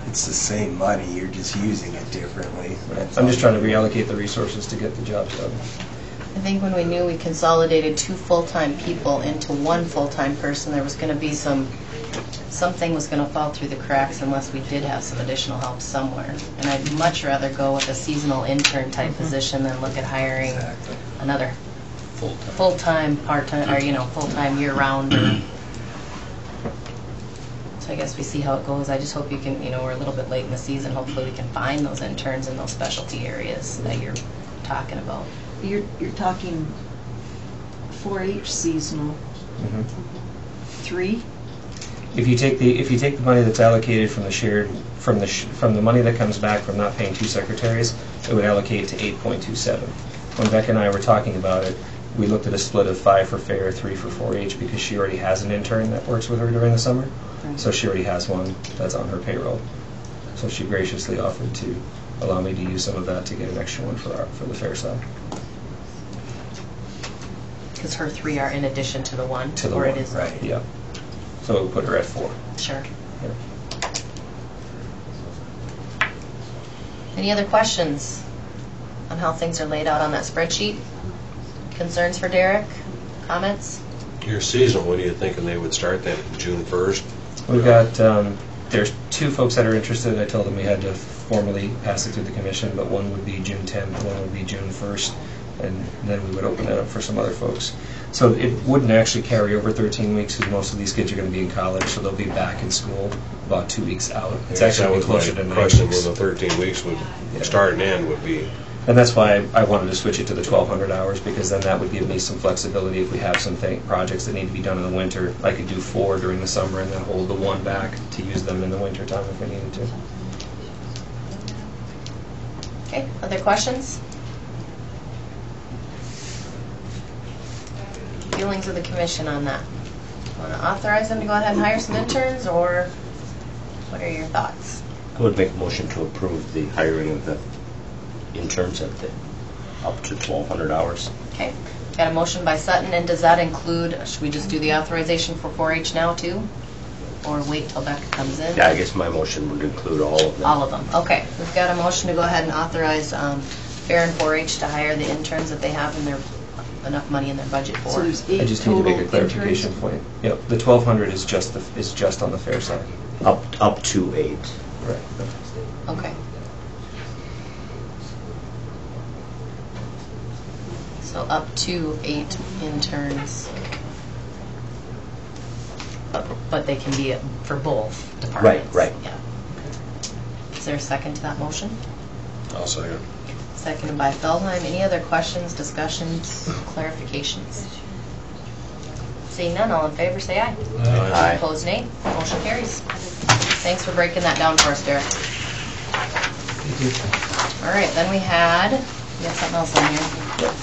It's the same money, you're just using it differently. I'm just trying to reallocate the resources to get the job done. I think when we knew we consolidated 2 full-time people into 1 full-time person, there was going to be something was going to fall through the cracks unless we did have some additional help somewhere. And I'd much rather go with a seasonal intern type position than look at hiring another full-time, part-time, or full-time year-round. So I guess we see how it goes. I just hope you can, we're a little bit late in the season. Hopefully we can find those interns in those specialty areas that you're talking about. You're talking 4-H seasonal. 3? If you take the money that's allocated from the shared from the money that comes back from not paying 2 secretaries, it would allocate to 8.27. When Becca and I were talking about it, we looked at a split of 5 for fair, 3 for 4-H, because she already has an intern that works with her during the summer. So she already has one that's on her payroll. So she graciously offered to allow me to use some of that to get an extra one for the fair side. Because her 3 are in addition to the 1? To the or 1, it is right, yeah. So it would put her at 4. Sure. Yeah. Any other questions on how things are laid out on that spreadsheet? Concerns for Derek? Comments? Your seasonal, what are you thinking they would start that June 1st? We've got, there's 2 folks that are interested. I told them we had to formally pass it through the commission, but one would be June 10th, one would be June 1st, and then we would open it up for some other folks. So it wouldn't actually carry over 13 weeks because most of these kids are going to be in college, so they'll be back in school about 2 weeks out. It's actually going to be closer to 9 question weeks. when the 13 weeks would start and end would be. And that's why I wanted to switch it to the 1,200 hours, because then that would give me some flexibility if we have some projects that need to be done in the winter. I could do 4 during the summer and then hold the 1 back to use them in the winter time if we needed to. Okay, other questions? Feelings of the commission on that? Want to authorize them to go ahead and hire some interns, or what are your thoughts? I would make a motion to approve the hiring of the interns at up to 1,200 hours. Okay, got a motion by Sutton, and does that include, should we just do the authorization for 4-H now too? Or wait till Becca comes in? Yeah, I guess my motion would include all of them. All of them, okay. We've got a motion to go ahead and authorize Fair and 4-H to hire the interns that they have in their, enough money in their budget for. So there's 8 I just need to total make a clarification interns? point. Yep, the 1,200 is just on the fair side. Up to 8. Right. Okay. So up to 8 interns. But they can be for both departments. Right. Yeah. Is there a second to that motion? I'll second. Seconded by Feldheim. Any other questions, discussions, clarifications? Seeing none, all in favor say aye. Aye. Opposed, nay. Motion carries. Thanks for breaking that down for us, Derek. Thank you. All right, then we had, you have something else on here? Yep.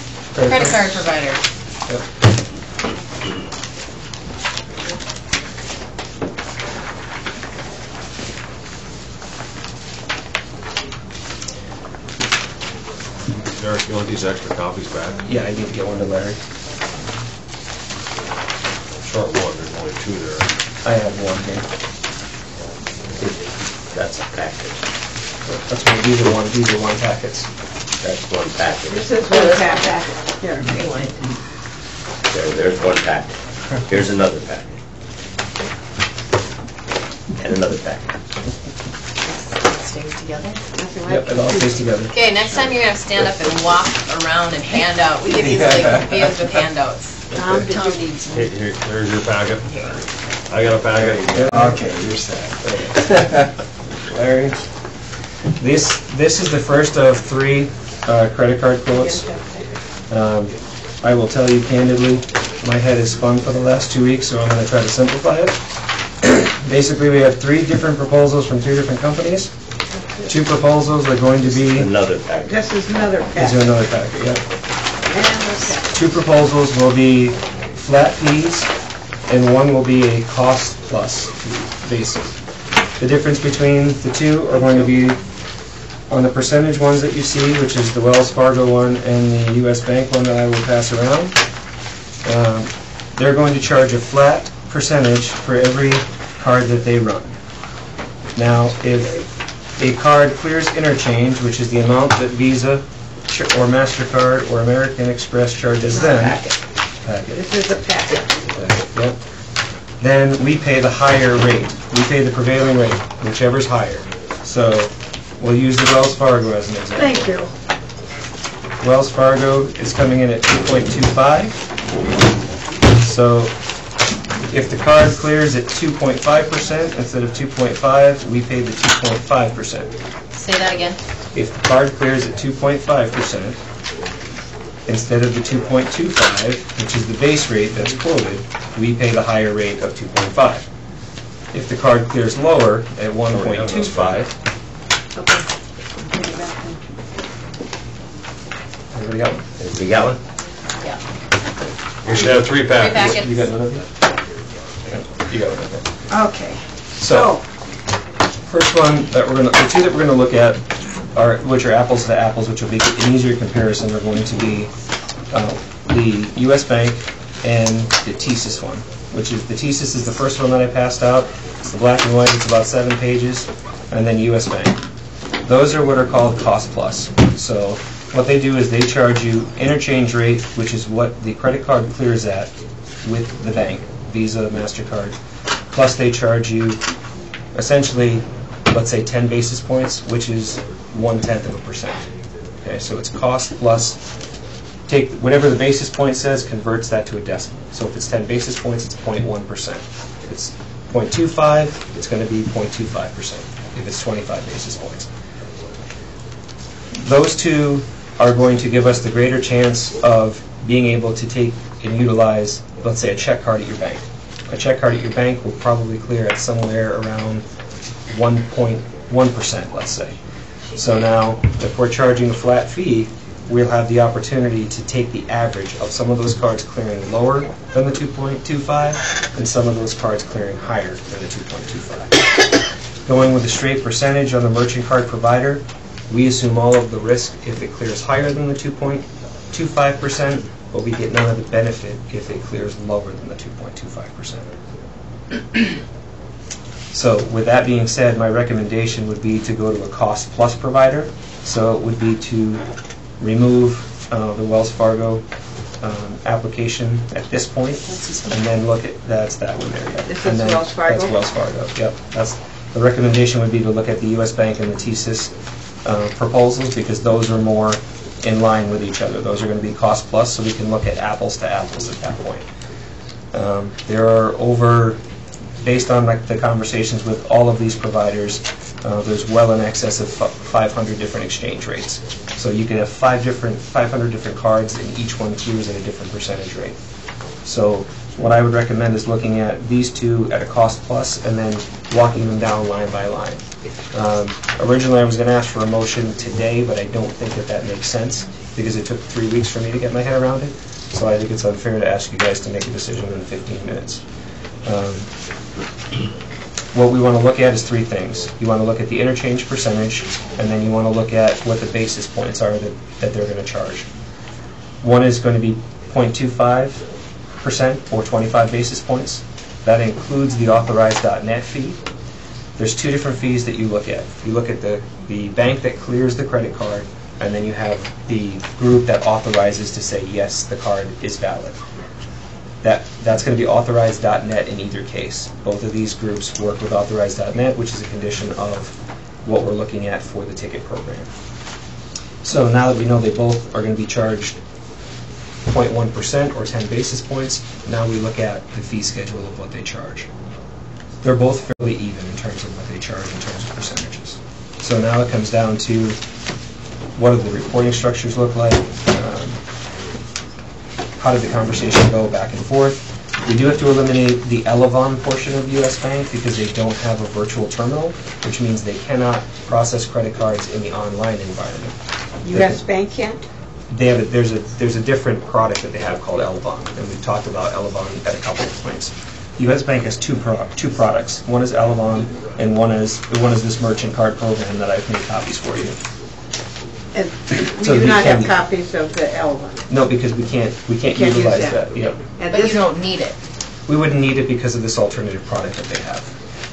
Credit card provider. Yep. Derek, you want these extra copies back? Yeah, I need to get one to Larry. Short one, there's only 2 there. I have one here. That's a package. That's one. These are one packets. That's one package. This is one packet. Here. There's one packet. Here's another packet. and another packet. Stays together. Yep, it all stays together. Okay, next time you're gonna have to stand up and walk around and hand out. We get these like videos with handouts. Tom needs one. Here's your packet. I got a packet. Okay, you're set. Larry, this is the first of 3 credit card quotes. I will tell you candidly, my head is spun for the last 2 weeks, so I'm going to try to simplify it. Basically, we have 3 different proposals from 2 different companies. 2 proposals are going to be... Another packet. This is another These are pack. another packet, yep. And what's that? 2 proposals will be flat fees, and one will be a cost plus basis. The difference between the 2 are going to be on the percentage ones that you see, which is the Wells Fargo one and the U.S. Bank one that I will pass around. They're going to charge a flat percentage for every card that they run. Now, if a card clears interchange, which is the amount that Visa or MasterCard or American Express charges them, This is a packet. Yep. Then we pay the higher rate. We pay the prevailing rate, whichever's higher. So we'll use the Wells Fargo as an example. Thank you. Wells Fargo is coming in at 2.25. So if the card clears at 2.5% instead of 2.5, we pay the 2.5%. Say that again. If the card clears at 2.5%, instead of the 2.25, which is the base rate that's quoted, we pay the higher rate of 2.5. If the card clears lower at 1.25, everybody got one? Everybody got one? Yeah. You should have 3 packets. packets. You got one of them? You got one of them. Okay. So, first one that we're going to, the 2 that we're going to look at are, which are apples to apples, which will be an easier comparison, are going to be the U.S. Bank and the TSYS one, which is, the TSYS is the first one that I passed out. It's the black and white, it's about 7 pages, and then U.S. Bank. Those are what are called cost plus. So what they do is they charge you interchange rate, which is what the credit card clears at with the bank, Visa, MasterCard, plus they charge you essentially, let's say 10 basis points, which is 1/10%. Okay, so it's cost plus, take whatever the basis point says, converts that to a decimal. So if it's 10 basis points, it's 0.1%. If it's 0.25, it's going to be 0.25%, if it's 25 basis points. Those 2 are going to give us the greater chance of being able to take and utilize, let's say, a check card at your bank. A check card at your bank will probably clear at somewhere around 1.1%, let's say. So now, if we're charging a flat fee, we'll have the opportunity to take the average of some of those cards clearing lower than the 2.25 and some of those cards clearing higher than the 2.25. Going with a straight percentage on the merchant card provider, we assume all of the risk if it clears higher than the 2.25%, but we get none of the benefit if it clears lower than the 2.25%. So with that being said, my recommendation would be to go to a cost plus provider. So it would be to remove the Wells Fargo application at this point, and then look at, that's that one there. Yep. This is And then Wells Fargo? That's Wells Fargo, yep. That's, the recommendation would be to look at the U.S. Bank and the TSYS proposals, because those are more in line with each other. Those are going to be cost plus, so we can look at apples to apples at that point. There are over, based on the conversations with all of these providers, there's well in excess of 500 different exchange rates. So you could have 500 different cards, and each one clears at a different percentage rate. So what I would recommend is looking at these 2 at a cost plus, and then walking them down line by line. Originally, I was going to ask for a motion today, but I don't think that that makes sense, because it took 3 weeks for me to get my head around it. So I think it's unfair to ask you guys to make a decision in 15 minutes. What we want to look at is 3 things. You want to look at the interchange percentage, and then you want to look at what the basis points are that they're going to charge. One is going to be 0.25% or 25 basis points. That includes the authorized .net fee. There's 2 different fees that you look at. You look at the bank that clears the credit card, and then you have the group that authorizes to say, yes, the card is valid. That's going to be authorized.net in either case. Both of these groups work with authorized.net, which is a condition of what we're looking at for the ticket program. So now that we know they both are going to be charged 0.1% or 10 basis points, now we look at the fee schedule of what they charge. They're both fairly even in terms of what they charge in terms of percentages. So now it comes down to what do the reporting structures look like, how did the conversation go back and forth. We do have to eliminate the Elevon portion of US Bank because they don't have a virtual terminal, which means they cannot process credit cards in the online environment. US Bank can't? They have there's a different product that they have called Elevon, and we've talked about Elevon at a couple of points. US Bank has two products. One is Elevon, and one is this merchant card program that I've made copies for you. And So we do we not have can- copies of the Elvin. No, because we can't use utilize that. that. Yep. And But you this, don't need it. We wouldn't need it because of this alternative product that they have.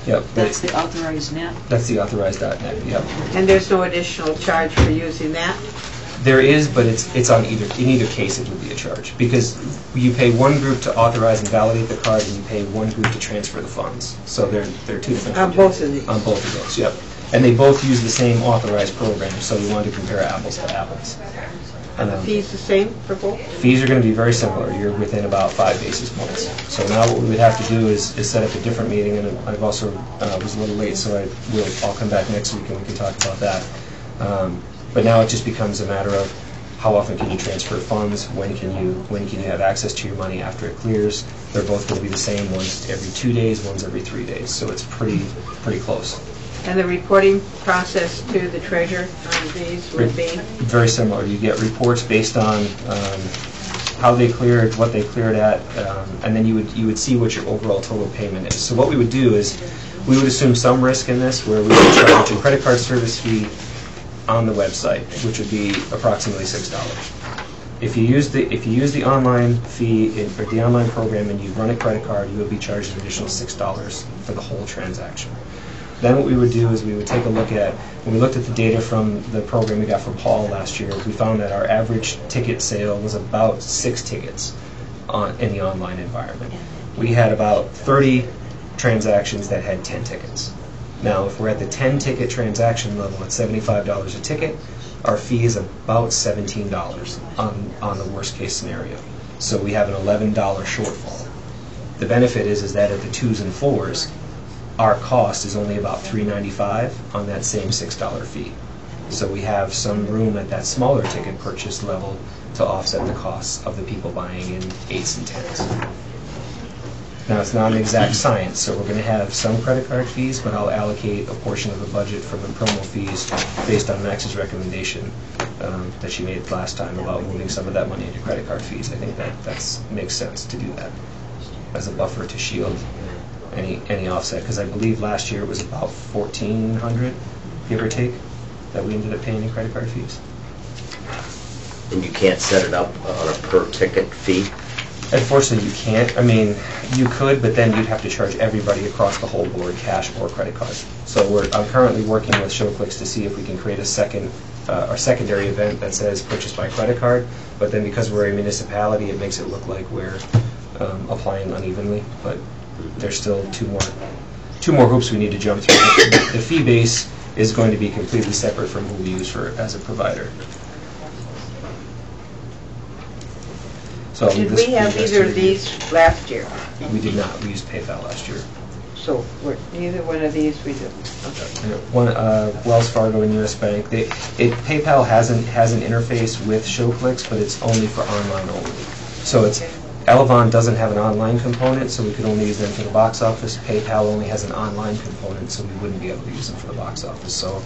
Yep. That's the authorized net. That's the authorized.net. Yep. and there's no additional charge for using that? There is, but it's on in either case it would be a charge because you pay one group to authorize and validate the card, and you pay one group to transfer the funds. So they're two different. On both of these? On both of those, yep. And they both use the same authorized program, so we wanted to compare apples to apples. And the fees the same for both? Fees are going to be very similar. You're within about 5 basis points. So now what we would have to do is set up a different meeting, and I've also was a little late, so I'll come back next week and we can talk about that. But now it just becomes a matter of how often can you transfer funds, when can you have access to your money after it clears. They're both going to be the same. One's every 2 days, one's every 3 days. So it's pretty close. And the reporting process to the treasurer on these would be? Very similar. You get reports based on how they cleared, what they cleared at, and then you would see what your overall total payment is. So what we would do is we would assume some risk in this, where we would charge a credit card service fee on the website, which would be approximately $6. If you use the online fee or the online program and you run a credit card, you would be charged an additional $6 for the whole transaction. Then what we would do is we would take a look at, when we looked at the data from the program we got from Paul last year, we found that our average ticket sale was about 6 tickets in the online environment. We had about 30 transactions that had 10 tickets. Now, if we're at the 10-ticket transaction level at $75 a ticket, our fee is about $17 on the worst-case scenario. So we have an $11 shortfall. The benefit is that at the 2s and 4s, our cost is only about $3.95 on that same $6 fee. So we have some room at that smaller ticket purchase level to offset the costs of the people buying in 8s and 10s. Now, it's not an exact science, so we're going to have some credit card fees, but I'll allocate a portion of the budget from the promo fees based on Max's recommendation that she made last time about moving some of that money into credit card fees. I think that makes sense to do that as a buffer to shield any offset, because I believe last year it was about $1,400, give or take, that we ended up paying in credit card fees. And you can't set it up on a per-ticket fee? Unfortunately, you can't. I mean, you could, but then you'd have to charge everybody across the whole board, cash or credit card. So I'm currently working with ShowClicks to see if we can create a secondary event that says purchase by credit card, but then because we're a municipality, it makes it look like we're applying unevenly, but there's still two more hoops we need to jump through. The fee base is going to be completely separate from who we use as a provider. So Did we have either of these last year? We did not. We used PayPal last year. So neither one of these we did. Okay. Wells Fargo and US Bank. PayPal has an interface with ShowClicks, but it's only for online only. So Elevon doesn't have an online component, so we could only use them for the box office. PayPal only has an online component, so we wouldn't be able to use them for the box office. So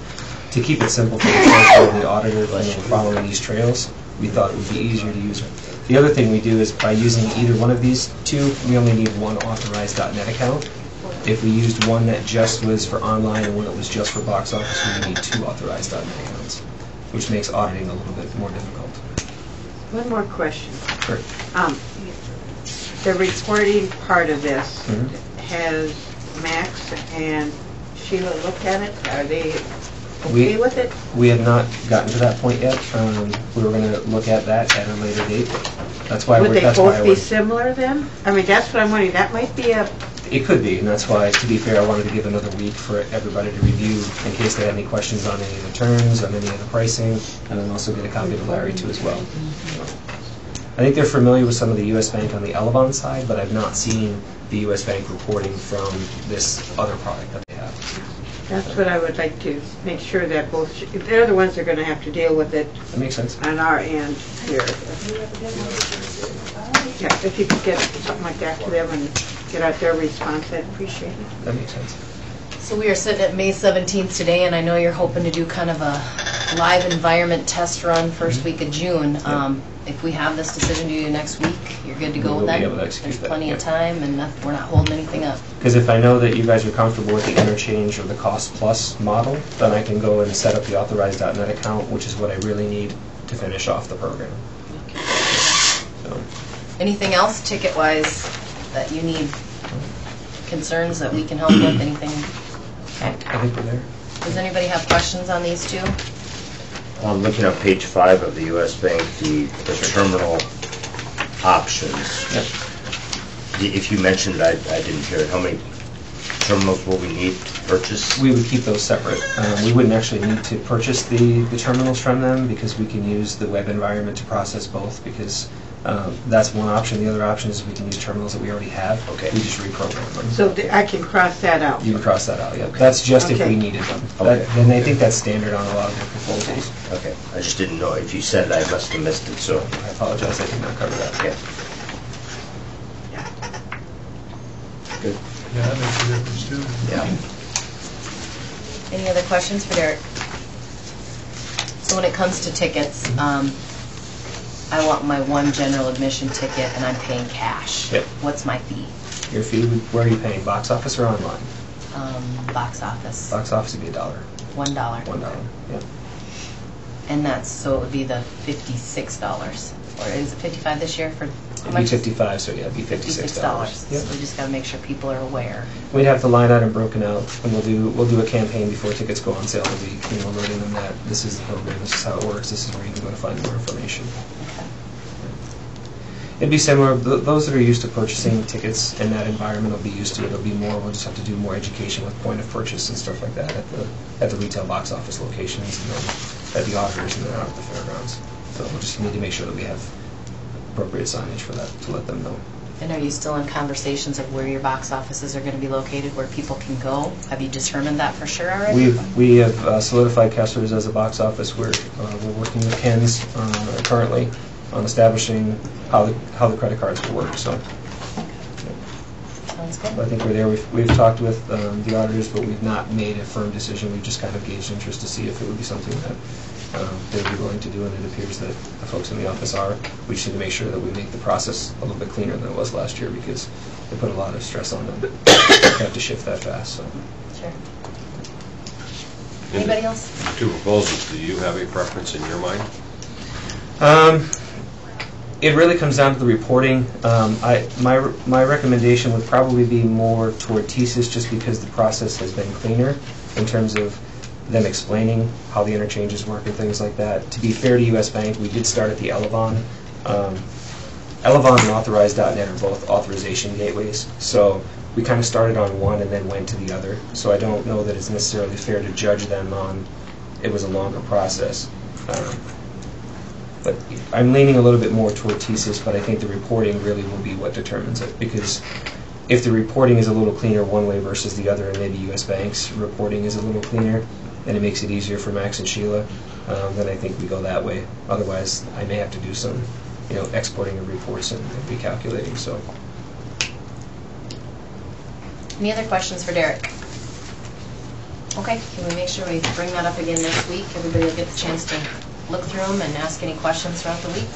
to keep it simple for the treasurer and the auditor following these trails, we thought it would be easier to use them. The other thing we do is by using either one of these two, we only need one authorized.net account. If we used one that just was for online and one that was just for box office, we would need 2 authorized.net accounts, which makes auditing a little bit more difficult. One more question. Sure. The reporting part of this, has Max and Sheila looked at it? Are they okay with it? We have not gotten to that point yet. We were going to look at that at a later date. That's why Would they that's why both I be would- similar then? I mean, that's what I'm wondering, that might be a, It could be, and that's why, to be fair, I wanted to give another week for everybody to review in case they had any questions on any of the terms, on any of the pricing, and then also get a copy to Larry too as well. I think they're familiar with some of the U.S. Bank on the Elevon side, but I've not seen the U.S. Bank reporting from this other product that they have. that's what I would like to make sure that both, if they're the ones that are gonna have to deal with it That makes sense. on our end here. Yeah, if you could get something like that to them and get out their response, I'd appreciate it. That makes sense. So we are sitting at May 17th today, and I know you're hoping to do kind of a live environment test run first week of June. If we have this decision to do next week, you're good to go with We'll that? be able to execute There's that, plenty of yeah. time, and we're not holding anything up. Because if I know that you guys are comfortable with the interchange or the cost plus model, then I can go and set up the authorized.net account, which is what I really need to finish off the program. So, Anything else ticket-wise that you need, concerns that we can help with, anything? Okay. I think we're there. Does anybody have questions on these two? I'm looking at page 5 of the U.S. Bank, the terminal options. Yep. If you mentioned, I didn't hear it, how many terminals will we need to purchase? We would keep those separate. We wouldn't actually need to purchase the terminals from them because we can use the web environment to process both because that's one option. The other option is we can use terminals that we already have. Okay. We just reprogram them. So I can cross that out. You can cross that out, yeah. That's just if Okay. we needed them. Okay. And I think that's standard on a lot of their proposals. Okay, I just didn't know, if you said it, I must have missed it, so. I apologize, I did not cover that. Okay. Good. Yeah, that makes a difference too. Yeah. Any other questions for Derek? So when it comes to tickets, I want my one general admission ticket and I'm paying cash. Yep. What's my fee? Your fee, where are you paying, box office or online? Box office, Box office would be $1. $1. $1, yeah. And that's, so it would be the $56. Or is it 55 this year for how It'd be much? 55, so yeah, it'd be $56. $56. Yep. So we just gotta make sure people are aware. We'd have the line item broken out, and we'll do a campaign before tickets go on sale the week, alerting them that this is the program, this is how it works, this is where you can go to find more information. Okay. It'd be similar, those that are used to purchasing tickets in that environment will be used to it. It'll be more, we'll just have to do more education with point of purchase and stuff like that at the retail box office locations and then at the auditors and then out at the fairgrounds. So we'll just need to make sure that we have appropriate signage for that to let them know. And are you still in conversations of where your box offices are gonna be located, where people can go? Have you determined that for sure already? We have solidified Kessler's as a box office. We're working with Ken's currently on establishing how the credit cards will work. So Sounds good. I think we're there. We've talked with the auditors, but we've not made a firm decision. We've just kind of gauged interest to see if it would be something that they would be willing to do, and it appears that the folks in the office are. We just need to make sure that we make the process a little bit cleaner than it was last year because it put a lot of stress on them. They have to shift that fast. So. Sure. Anybody else? Two proposals, do you have a preference in your mind? It really comes down to the reporting. My recommendation would probably be more toward TSYS just because the process has been cleaner in terms of them explaining how the interchanges work and things like that. To be fair to U.S. Bank, we did start at the Elevon. Elevon and authorized.net are both authorization gateways, so we kind of started on one and then went to the other. So I don't know that it's necessarily fair to judge them on it was a longer process. But I'm leaning a little bit more toward TSYS, but I think the reporting really will be what determines it. Because if the reporting is a little cleaner one way versus the other, and maybe U.S. Bank's reporting is a little cleaner, and it makes it easier for Max and Sheila, then I think we go that way. Otherwise, I may have to do some, exporting of reports and recalculating. So. Any other questions for Derek? Okay, can we make sure we bring that up again next week? Everybody will get the chance to look through them and ask any questions throughout the week.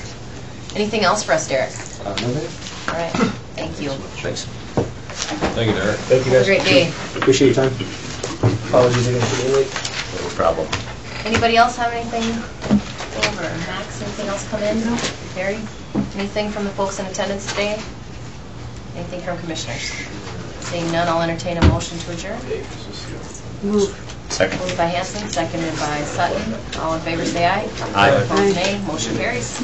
Anything else for us, Derek? No. All right, thank you. Thanks. Thank you, Derek. Thank you, guys. Have a great day. Appreciate your time. Apologies again for being late. No problem. Anybody else have anything over? Max, anything else come in? Barry, anything from the folks in attendance today? Anything from commissioners? Seeing none, I'll entertain a motion to adjourn. Move. Second. Moved by Hanson, seconded by Sutton. All in favor say aye. Aye. Opposed nay. Motion carries.